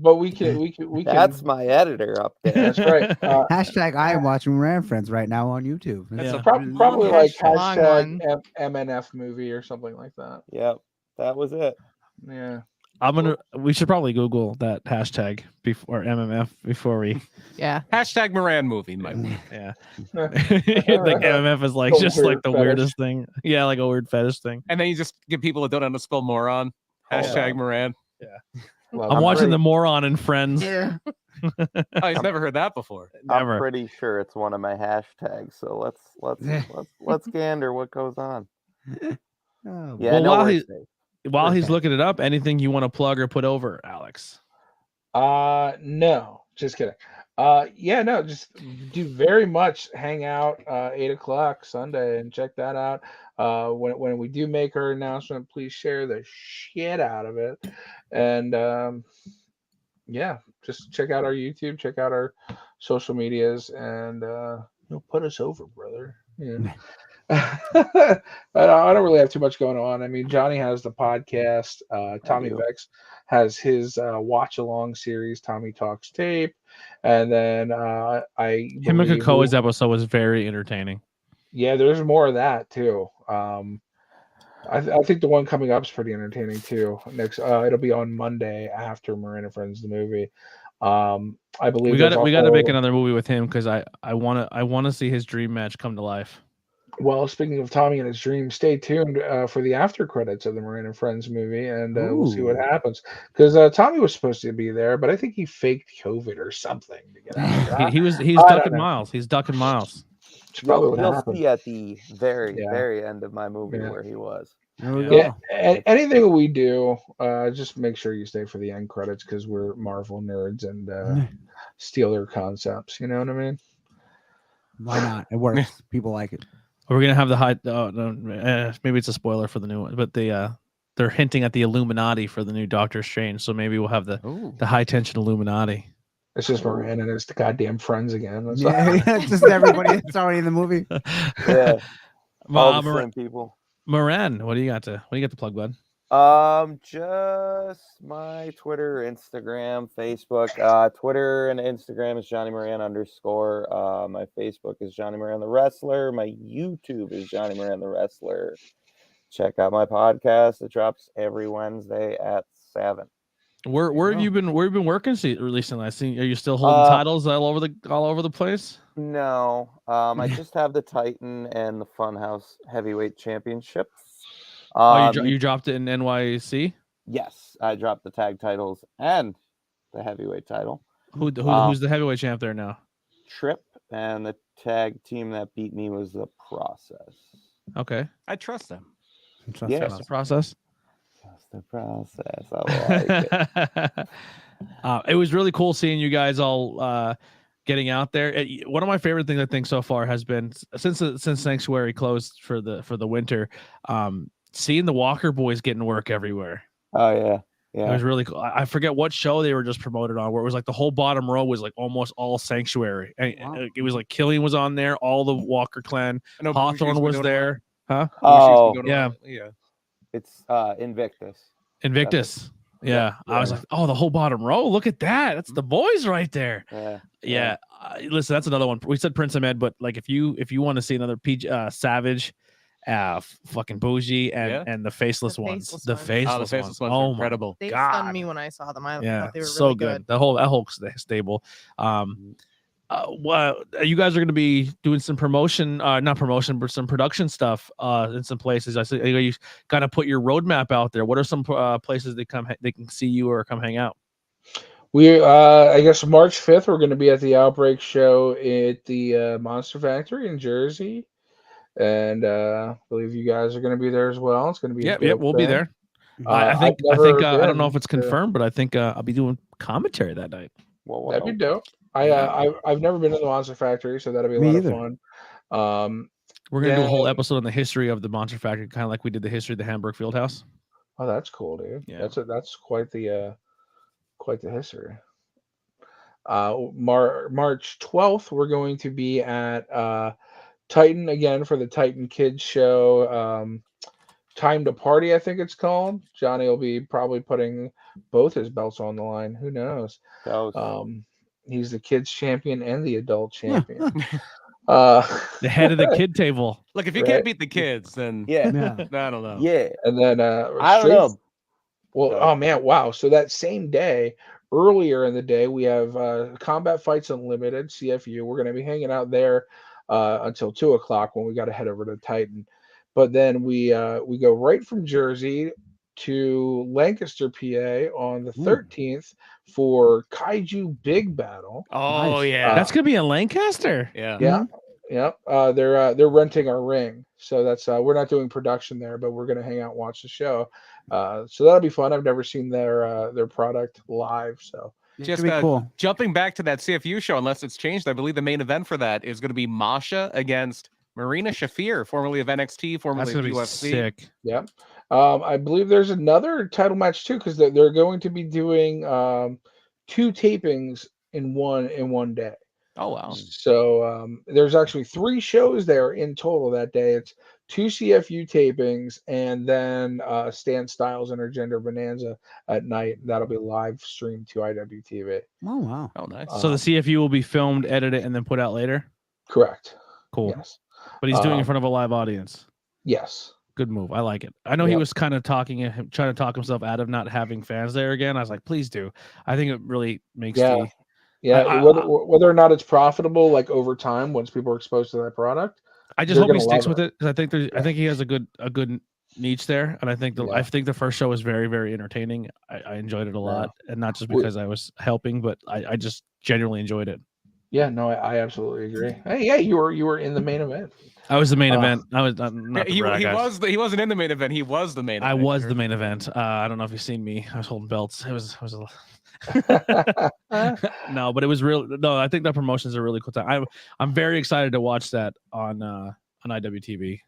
But we can. That's my editor up there. That's right. Hashtag I am watching Moran Friends right now on YouTube. Yeah. That's Probably like Long hashtag MNF movie or something like that. Yep, that was it. Yeah. We should probably Google that hashtag before MMF before we Yeah. Hashtag Moran movie. Might be. yeah. Like MMF is like A just weird like the fetish. weirdest thing. Yeah, like a weird fetish thing. And then you just give people that don't know how to spell moron. Hashtag Moran. Love I'm it. watching the Moron and Friends. Yeah. Oh, I've never heard that before. Never. I'm pretty sure it's one of my hashtags. So let's gander what goes on. Oh, Yeah, Well, no while worries, he- Dave. While he's looking it up, anything you want to plug or put over, Alex? No, just kidding. Yeah, no, just do very much hang out 8 o'clock Sunday and check that out. When we do make our announcement, please share the shit out of it. And yeah, just check out our YouTube, check out our social medias, and put us over, brother. Yeah. I don't really have too much going on. I mean, Johnny has the podcast. Tommy do. Vex has his watch along series, Tommy Talks Tape, and then Him and believe Kakoa's we- episode was very entertaining. Yeah, there's more of that too. I think the one coming up is pretty entertaining too. Next, it'll be on Monday after Moran and Friends the movie. I believe We got to there's make also- another movie with him because I want to see his dream match come to life. Well, speaking of Tommy and his dream, stay tuned for the after credits of the Moran and Friends movie, and we'll see what Ooh. happens. Because Tommy was supposed to be there, but I think he faked COVID or something to get out. He's I don't ducking know. Miles. He's ducking Miles. It's probably what You'll happened. see at the very Yeah. very end of my movie Yeah. where he was. There we Yeah, go. anything we do, just make sure you stay for the end credits because we're Marvel nerds and steal their concepts. You know what I mean? Why not? It works. People like it. We're gonna have the high. Oh, no, maybe it's a spoiler for the new one, but they're hinting at the Illuminati for the new Doctor Strange. So maybe we'll have the high tension Illuminati. It's just Moran and it's the goddamn friends again. That's Yeah, all. yeah, just everybody that's already in the movie. Yeah, all the Moran, same people. what do you got to plug, bud? Just my Twitter, Instagram, Facebook. Twitter and Instagram is Johnny Moran _. My Facebook is Johnny Moran the Wrestler. My YouTube is Johnny Moran the Wrestler. Check out my podcast. It drops every Wednesday at 7. Where have you been? Where have you been working recently? I see. Are you still holding titles all over the place? No, I just have the Titan and the Funhouse Heavyweight Championships. You dropped it in NYC. Yes, I dropped the tag titles and the heavyweight title. Who's the heavyweight champ there now? Trip, and the tag team that beat me was the Process. Okay. I trust them. Yeah. Trust the process. Trust the process. I like it. It was really cool seeing you guys all getting out there. One of my favorite things I think so far has been since Sanctuary closed for the winter, seeing the Walker boys getting work everywhere. Oh yeah. It Yeah. was really cool. I forget what show they were just promoted on, where it was like the whole bottom row was like almost all Sanctuary. And Wow. it was like Killian was on there, all the Walker clan. I know Hawthorne Bushi's been was doing a there. lot. Huh? Oh, Bushi's been doing a yeah. lot. Yeah. It's Invictus. Invictus. Yeah. Yeah. I was like, oh, the whole bottom row. Look at that. That's the boys right there. Yeah. Yeah. Listen, that's another one. We said Prince Ahmed, but like if you want to see another Savage, fucking Bougie and the faceless The ones. faceless The ones. faceless, Faceless ones. ones are Oh incredible. They God. stunned me when I saw them. I Yeah, thought they were so really good. good. The whole stable. You guys are going to be doing some promotion, not promotion, but some production stuff in some places. I see you got to put your roadmap out there. What are some places they can see you or come hang out? We, I guess March 5th, we're going to be at the Outbreak show at the Monster Factory in Jersey. And I believe you guys are going to be there as well. It's going to be a Yep, dope we'll be thing. there. I've I never don't know been if it's to- confirmed, but I think I'll be doing commentary that night. Well, That'd be dope. I've never been to the Monster Factory, so that'll be a Me lot either. of fun. We're gonna do a whole Then- episode on the history of the Monster Factory, kind of like we did the history of the Hamburg Fieldhouse. Oh, that's cool, dude. Yeah. That's quite the history. March 12th, we're going to be at Titan again for the Titan Kids show. Time to Party, I think it's called. Johnny will be probably putting both his belts on the line. Who knows? He's the kids champion and the adult champion. The head of the kid table. Look, if you Right. can't beat the kids, then Yeah. I don't know. Yeah. And then I don't know. Well, oh man, wow. So that same day, earlier in the day, we have Combat Fights Unlimited, CFU. We're going to be hanging out there until 2:00 when we got to head over to Titan. But then we go right from Jersey to Lancaster, PA on the 13th for Kaiju Big Battle. Oh Nice. yeah, That's gonna be in Lancaster. yeah. Yeah. Yep. They're renting our ring. So that's we're not doing production there, but we're gonna hang out and watch the show. So that'll be fun. I've never seen their product live. So Just be cool. jumping back to that CFU show, unless it's changed, I believe the main event for that is going to be Masha against Marina Shafir, formerly of NXT, That's formerly gonna of be UFC. sick. yeah. I believe there's another title match too, because they're going to be doing 2 tapings in one day. Oh wow! So there's actually 3 shows there in total that day. It's 2 CFU tapings and then Stan Styles Intergender Bonanza at night. That'll be live streamed to IWTV. Oh wow. Oh nice. So the CFU will be filmed, edited, and then put out later. Correct. Cool. Yes. But he's doing it in Um, front of a live audience. Yes. Good move. I like it. I know he Yep. was kind of trying to talk himself out of not having fans there again. I was like, please do. I think it really makes Yeah. the Yeah. Whether or not it's profitable, like over time, once people are exposed to that product. I just They're hope he gonna sticks love with it because I think he has a good niche there, and I think the first show was very, very entertaining. I enjoyed it a lot, and not just because I was helping, but I just genuinely enjoyed it. Yeah, no, I absolutely agree. Hey, yeah, you were in the main event. I was the main event. I was not he guys. he wasn't in the main event. He was the main. I event. was the main event. I don't know if you've seen me. I was holding belts. It was no, but it was real. No, I think that promotion's a really cool time. I'm very excited to watch that on IWTV.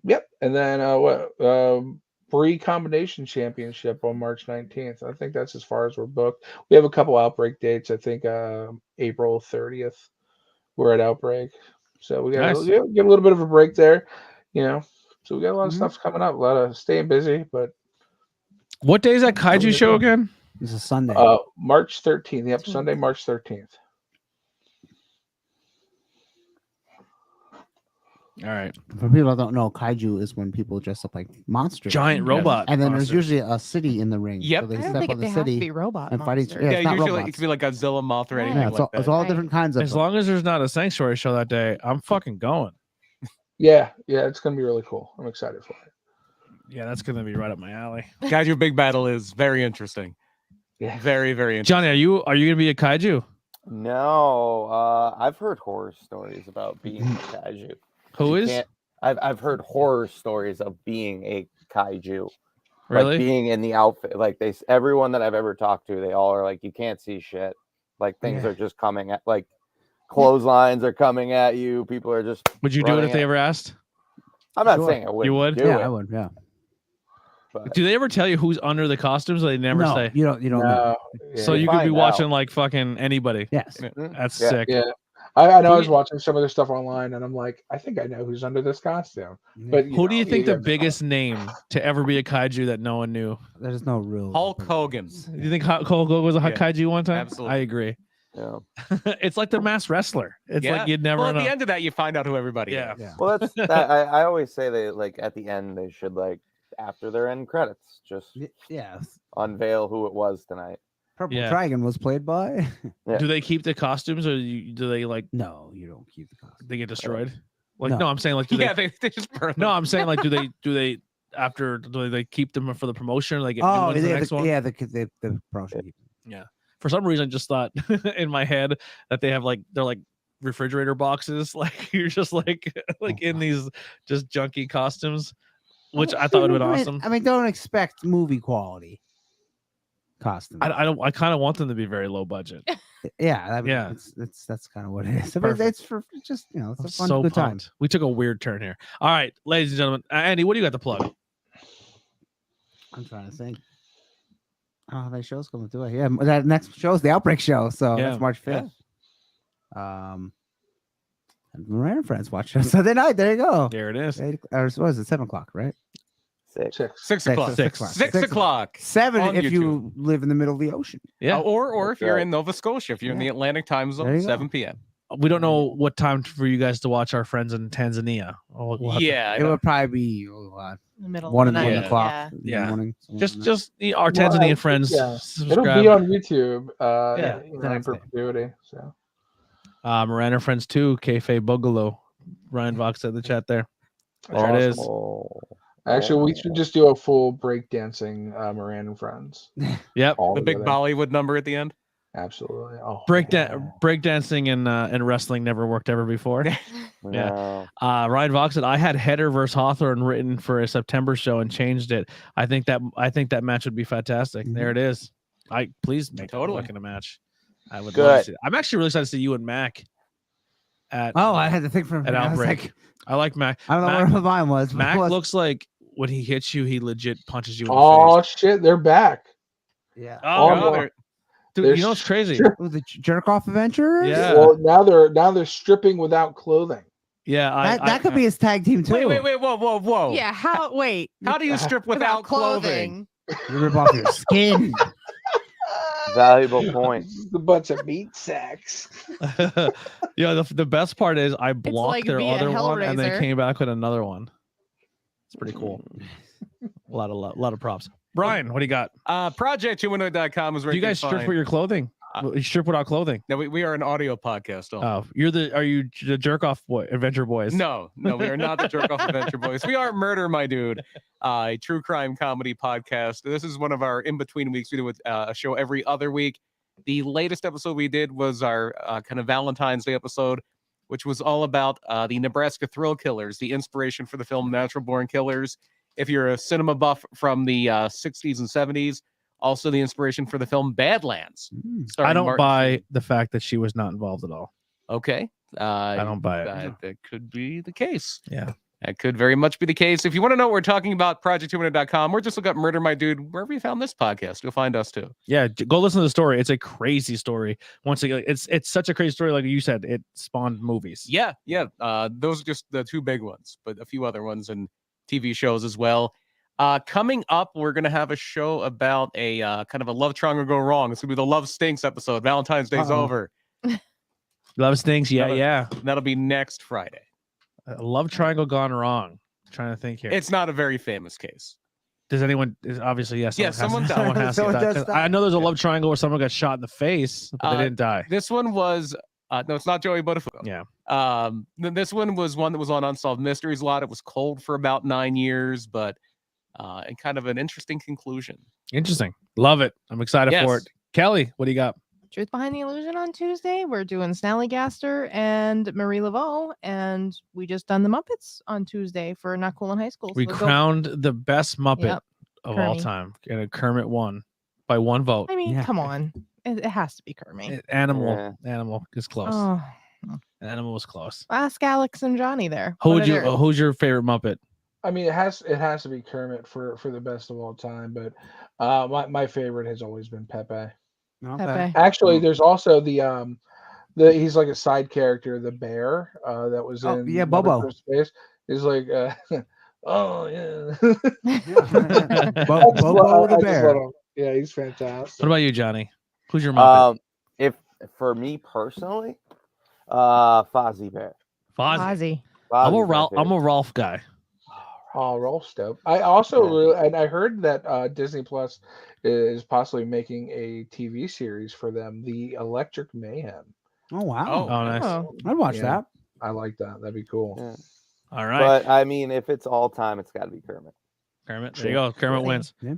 Yep. And then Bree Combination Championship on March 19th. I think that's as far as we're booked. We have a couple Outbreak dates. I think April 30th we're at Outbreak. So we got get a little bit of a break there, So we got a lot of stuff coming up, a lot of staying busy, but what day is that Kaiju show again? It's a Sunday. March 13th. Yep, Sunday, March 13th. All right. For people that don't know, kaiju is when people dress up like monsters. Giant robot. And then monsters. there's usually a city in the ring. Yep. So they I don't step think on they the have to city be robot and fight each other. monsters. Yeah, it's not usually robots. it could be like Godzilla, Mothra, or Yeah. anything Yeah, like so that. it's all Right. different kinds of As them. long as there's not a sanctuary show that day, I'm fucking going. Yeah, it's gonna be really cool. I'm excited for it. Yeah, that's gonna be right up my alley. Kaiju Big Battle is very interesting. Yeah. Very, very interesting. Johnny, are you gonna be a kaiju? No, I've heard horror stories about being a kaiju. Who You is? can't- I've heard horror stories of being a kaiju. Really? Like being in the outfit. Like everyone that I've ever talked to, they all are like, you can't see shit. Like things are just coming at, like clotheslines are coming at you. People are just. Would you do it running if they at- ever asked? I'm not Sure. saying I would. You would? Do Yeah, it, I would. Yeah. but Do they ever tell you who's under the costumes? Or they never No, say. you don't know. No, So You you could be find watching out. like fucking anybody. Yes. That's Yeah. sick. yeah. I know Who I was do you- watching some of their stuff online, and I'm like, I think I know who's under this costume. But Who do you think the guys- biggest name to ever be a kaiju that no one knew? There's no real Hulk Hogan. Do you think Hulk Hogan was a Yeah, kaiju one time? absolutely. I agree. Yeah. It's like the masked wrestler. It's Yeah. like you'd never Well, at know. the end of that, you find out who everybody Yeah. is. Yeah. Well, that's that. I always say they like at the end they should like after their end credits just Yeah. unveil who it was tonight. Purple Yeah. Dragon was played by. Yeah. Do they keep the costumes or do they like No, you don't keep the costume. they get destroyed? Like No. no, I'm saying like do Yeah, they they just burn No, them. I'm saying like do they after do they keep them for the promotion or they get new Oh, ones in the yeah, next one? the promotion. keep them. For some reason I just thought in my head that they have like they're like refrigerator boxes like you're just like in these just junky costumes, which I thought would have been awesome. I mean, don't expect movie quality costumes. I kind of want them to be very low budget. Yeah, I mean, Yeah. that's kind of what it is. But Perfect. it's for just it's I'm a fun, so good time. pumped. We took a weird turn here. All right, ladies and gentlemen. Andy, what do you got to plug? I'm trying to think. I don't have any shows coming through. Yeah, that next show is the Outbreak show, so Yeah. that's March 5th. And Moran and Friends watch us Sunday night. There you go. There it is. Or what is it? 7 o'clock, right? 6. 6. 6 Six, o'clock. six 6 o'clock. 7 On if YouTube. you live in the middle of the ocean. Yeah. Or That's if you're right. in Nova Scotia, if you're in the Atlantic time There zone, you go. 7 p.m. We don't know what time for you guys to watch our friends in Tanzania. We'll have to- Yeah, I It know. would probably be In the middle 1 of the and night. 1 o'clock. Yeah. in the Yeah. morning, just our Well, Tanzanian friends. yeah. It'll Subscribe. be on YouTube. Yeah, In the next day. perpetuity. So Moran and Friends 2, Kayfabe Boogaloo. Ryan Vox said in the chat there. There it is. Oh. actually, we should just do a full breakdancing Moran and Friends. Yep. All The big together. Bollywood number at the end. Absolutely. Oh, Breakdancing and wrestling never worked ever before. No. Ryan Vox said I had Header versus Hawthorne written for a September show and changed it. I think that match would be fantastic. Mhm. There it is. Please make Totally. look in a match. I would love Good. to see it. I'm actually really excited to see you and Mac at Oh, I had to think for a at minute. I was Outbreak. like, I like Mac. I don't know Mac, where mine was. but Mac it was- looks like when he hits you, he legit punches you in the Oh face. shit, they're back. Yeah. Oh, Oh, God. no. Dude, They're you know it's crazy. Oh, the jerk off adventurers? Yeah. Well, now they're stripping without clothing. Yeah, That could be his tag team too. Wait, whoa. Yeah. Wait. How do you strip without clothing? You rip off your skin. Valuable point. This is a bunch of meat sacks. Yeah, the best part is I blocked like their being a other one and they Hellraiser. came back with another one. It's pretty cool. A lot of props. Brian, what do you got? Project210.com is where Do you guys can strip find- for your clothing? You strip without clothing? No, we are an audio podcast. only. Oh, are you the jerk off boy, adventure boys? No, we are not the Jerk Off Adventure Boys. We are Murder, My Dude, a true crime comedy podcast. This is one of our in-between weeks. We do a show every other week. The latest episode we did was our kind of Valentine's Day episode, which was all about the Nebraska Thrill Killers, the inspiration for the film Natural Born Killers. If you're a cinema buff from the 60s and 70s, also the inspiration for the film Badlands. Mm. I starring don't Martin buy Sheen. the fact that she was not involved at all. Okay. I don't buy it. That could be the case. Yeah. That could very much be the case. If you want to know what we're talking about, project200.com, or just look up Murder My Dude, wherever you found this podcast, you'll find us too. Yeah, go listen to the story. It's a crazy story. Once again, it's such a crazy story. Like you said, it spawned movies. Yeah. Those are just the two big ones, but a few other ones and TV shows as well. Coming up, we're going to have a show about a kind of a love triangle go wrong. It's going to be the Love Stinks episode. Valentine's Day's Uh-oh. over. Love Stinks. Yeah, Love it. yeah. That'll be next Friday. A love triangle gone wrong. Trying to think here. It's not a very famous case. Does anyone? Is obviously yes. Yeah, someone died. Someone has to Someone die. does 'Cause die. I know there's a love triangle where someone got shot in the face, but they didn't die. This one was no, it's not Joey Buttafuoco. Yeah. This one was one that was on Unsolved Mysteries a lot. It was cold for about 9 years, but and kind of an interesting conclusion. Interesting. Love it. I'm excited for Yes. it. Kelly, what do you got? Truth Behind the Illusion on Tuesday. We're doing Snallygaster and Marie Laveau, and we just done the Muppets on Tuesday for Not Cool in High School. We So go- crowned the best Muppet Yep. of all Kermit. time. And Kermit won by 1 vote. I mean, Yeah. come on, it has to be Kermit. Animal Yeah. is close. Oh, Animal was close. ask Alex and Johnny there. Who What would are you? theirs? Who's your favorite Muppet? I mean, it has to be Kermit for the best of all time, but my favorite has always been Pepe. Okay. Pepe. Actually, there's also the he's like a side character, the bear that was Oh, in yeah, Muppets Bobo. from Space. He's like, oh yeah. Bobo the I just bear. love him. Yeah, he's fantastic. What about you, Johnny? Who's your Muppet? If for me personally, Fozzie Bear. Fozzie. Ozzy. I'm a Fozzie's my Ralph. I'm favorite. a Ralph guy. Oh, Rolf's dope. I also Yeah. and I heard that Disney Plus is possibly making a TV series for them, The Electric Mayhem. Oh wow. Oh, Oh, nice. Oh, I'd watch Yeah. that. I like that. That'd be cool. Yeah. All right. But I mean, if it's all time, it's got to be Kermit. Kermit. There you go. Kermit Same. wins. Yeah.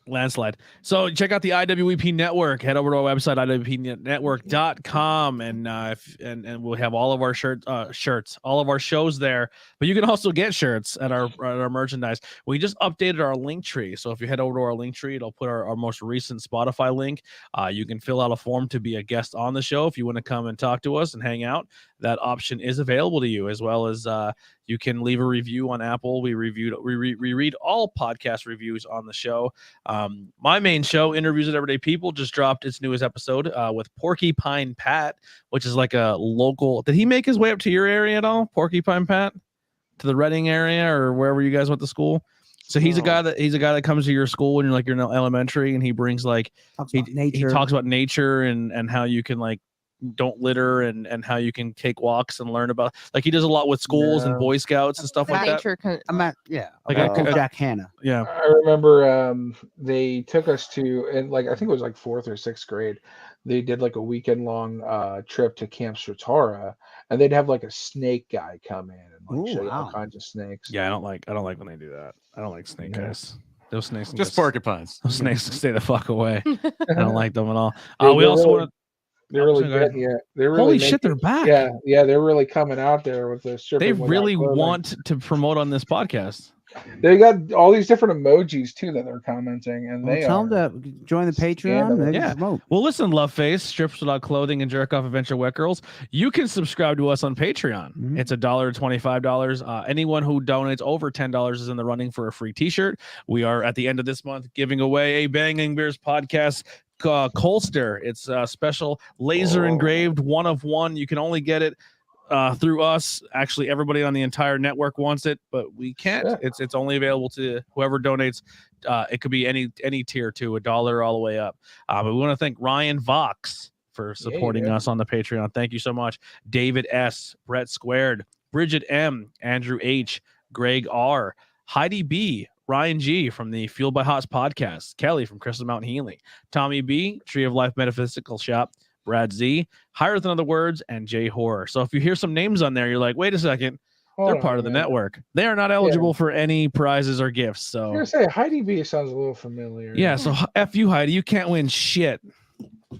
Landslide. So check out the IWEP Network. Head over to our website, iwepnetwork.com, and and we'll have all of our shirts, all of our shows there. But you can also get shirts at our merchandise. We just updated our link tree. So if you head over to our link tree, it'll put our most recent Spotify link. You can fill out a form to be a guest on the show if you want to come and talk to us and hang out. That option is available to you, as well as you can leave a review on Apple. We read all podcast reviews on the show. My main show, Interviews with Everyday People, just dropped its newest episode with Porcupine Pat, which is like a local. Did he make his way up to your area at all, Porcupine Pat, to the Reading area or wherever you guys went to school? So he's a guy that comes to your school when you're in elementary, and he brings Talks about he nature. talks about nature and how you can don't litter and how you can take walks and learn about he does a lot with schools and Yeah. Boy Scouts and stuff like that. nature. I'm at Like Uncle a- Jack Hanna. Yeah. I remember they took us to, and I think it was 4th or 6th grade. They did a weekend long trip to Camp Stratora, and they'd have a snake guy come in and Ooh, show you all wow. kinds of snakes. Yeah, I don't like when they do that. I don't like snake Yeah. guys. Those snakes Just porcupines. Those snakes can stay the fuck away. I don't like them at all. Dude, We they're also really- want They're Oh, really sorry, go ahead. getting you. They're really holy shit, making- they're back. Yeah, they're really coming out there with the stripping. They without really clothing. want to promote on this podcast. They got all these different emojis too that they're commenting, and Well, they tell are. them to join the Patreon. scandalous. They Yeah. can promote. Well, listen, Love Face, Strips Without Clothing, and Jerk Off Adventure Wet Girls. You can subscribe to us on Patreon. Mhm. It's $1 to $25. Anyone who donates over $10 is in the running for a free T-shirt. We are at the end of this month giving away a Banging Beers podcast Colster. It's a special laser engraved 1 of 1. You can only get it through us. Actually, everybody on the entire network wants it, but we can't. Yeah. It's only available to whoever donates. It could be any tier to $1 all the way up. But we want to thank Ryan Vox for supporting Yeah. us on the Patreon. Thank you so much. David S, Brett Squared, Bridget M, Andrew H, Greg R, Heidi B, Ryan G from the Fueled by Hots podcast, Kelly from Crystal Mountain Healing, Tommy B, Tree of Life Metaphysical Shop, Brad Z, Higher Than Other Words, and Jay Horror. So if you hear some names on there, you're like, wait a second, Hold they're on part a of the minute. network. They are not eligible for any prizes or gifts. I was So gonna say Heidi B sounds a little familiar. yeah, so F you, Heidi, you can't win shit.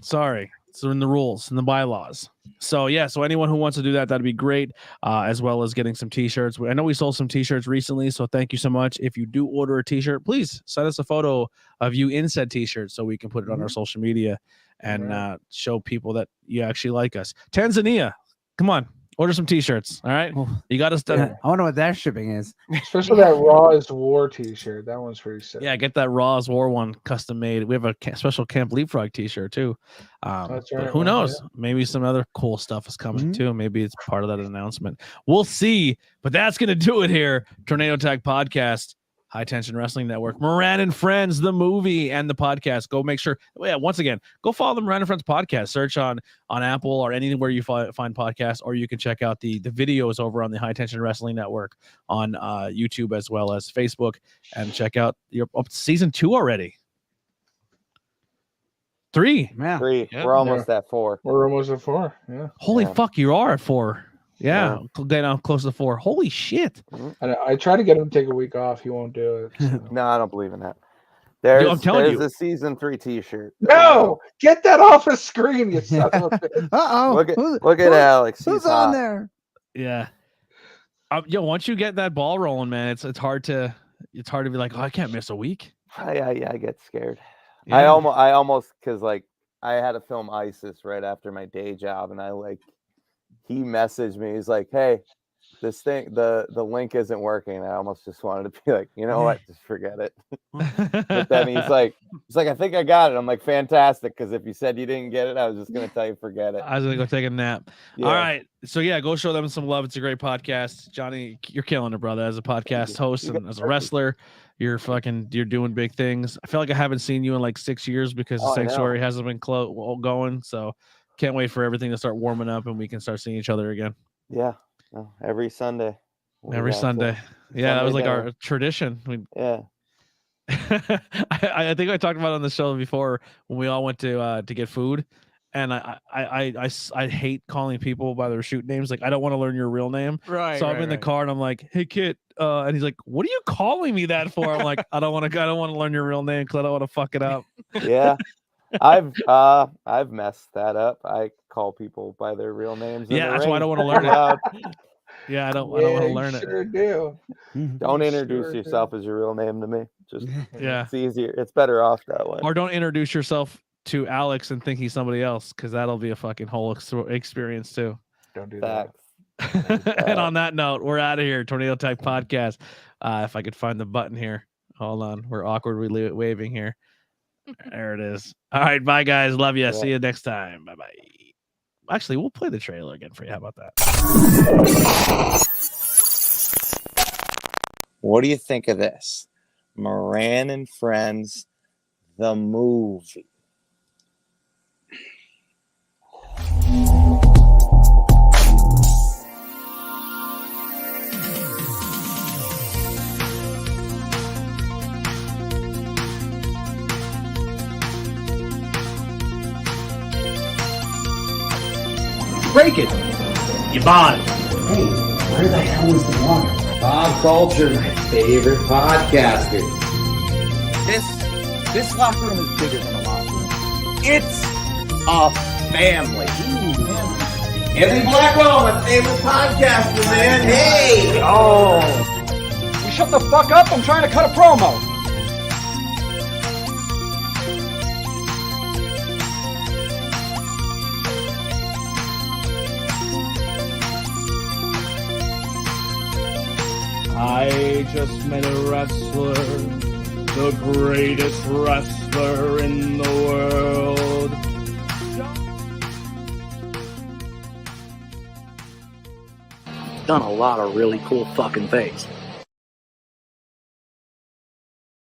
Sorry. It's in the rules and the bylaws. So yeah, so anyone who wants to do that, that'd be great. As well as getting some t-shirts. I know we sold some t-shirts recently, so thank you so much. If you do order a t-shirt, please send us a photo of you in said t-shirt so we can put it on our social media and show people that you actually like us. Tanzania, come on, order some t-shirts. All right, Well, you got us done. I wonder what that shipping is. Especially that Raw is War T-shirt. That one's pretty sick. Yeah, get that Raw's War one custom made. We have a special Camp Leapfrog t-shirt too. That's But right, who man, knows? Maybe some other cool stuff is coming Mhm. too. Maybe it's part of that announcement. We'll see. But that's going to do it here. Tornado Tag Podcast, High Tension Wrestling Network, Moran and Friends, the movie and the podcast. Go make sure. Yeah, once again, go follow the Moran and Friends podcast. Search on Apple or anywhere you find podcasts, or you can check out the videos over on the High Tension Wrestling Network on YouTube as well as Facebook, and check out your up to season 2 already. 3. Yeah. 3. Yeah. We're almost at 4. We're almost at 4. Yeah. Holy Yeah. fuck, you are at 4. Yeah, getting close to 4. Holy shit! I try to get him to take a week off. He won't do it. So. No, I don't believe in that. I'm telling there's you. a season 3 T-shirt. No, get that off the screen, you son of a bitch. Look at Alex. Who's He's on hot. there? Yeah. Once you get that ball rolling, man, it's hard to be like, oh, I can't miss a week. I get scared. Yeah. I almost because like I had to film ISIS right after my day job, and he messaged me. He's like, hey, this thing, the link isn't working. I almost just wanted to be like, you know what, just forget it. But then he's like, I think I got it. I'm like, fantastic, because if you said you didn't get it, I was just gonna tell you forget it. I was gonna go take a nap. Yeah. All right, so yeah, go show them some love. It's a great podcast, Johnny. You're killing it, brother. As a podcast host and as a wrestler, you're doing big things. I feel like I haven't seen you in like 6 years because the sanctuary hasn't been going. So can't wait for everything to start warming up and we can start seeing each other again. Yeah. Every Sunday. Every Sunday. Yeah, that was like our tradition. Yeah. I think I talked about it on the show before when we all went to get food, and I hate calling people by their shoot names. Like I don't want to learn your real name. Right. So I'm in the car and I'm like, "Hey, Kit," and he's like, "What are you calling me that for?" I'm like, "I don't want to learn your real name because I don't want to fuck it up." Yeah. I've messed that up. I call people by their real names. Yeah, that's why I don't want to learn it. Yeah, I don't want to learn it. Sure do. Don't introduce yourself as your real name to me. Just it's easier. It's better off that way. Or don't introduce yourself to Alex and think he's somebody else, because that'll be a fucking whole experience too. Don't do that. And on that note, we're out of here. Tornado Tag Podcast. If I could find the button here. Hold on. We're awkwardly waving here. There it is. All right. Bye, guys. Love you. See you next time. Bye-bye. Actually, we'll play the trailer again for you. How about that? What do you think of this? Moran and Friends, the movie. Break it. You bought it. Hey, where the hell is the water? Pop culture, my favorite podcaster. This locker room is bigger than a locker room. It's a family. Anthony Blackwell, my favorite podcaster, man. Hey! Oh. You shut the fuck up. I'm trying to cut a promo. I just met a wrestler, the greatest wrestler in the world. Done a lot of really cool fucking things.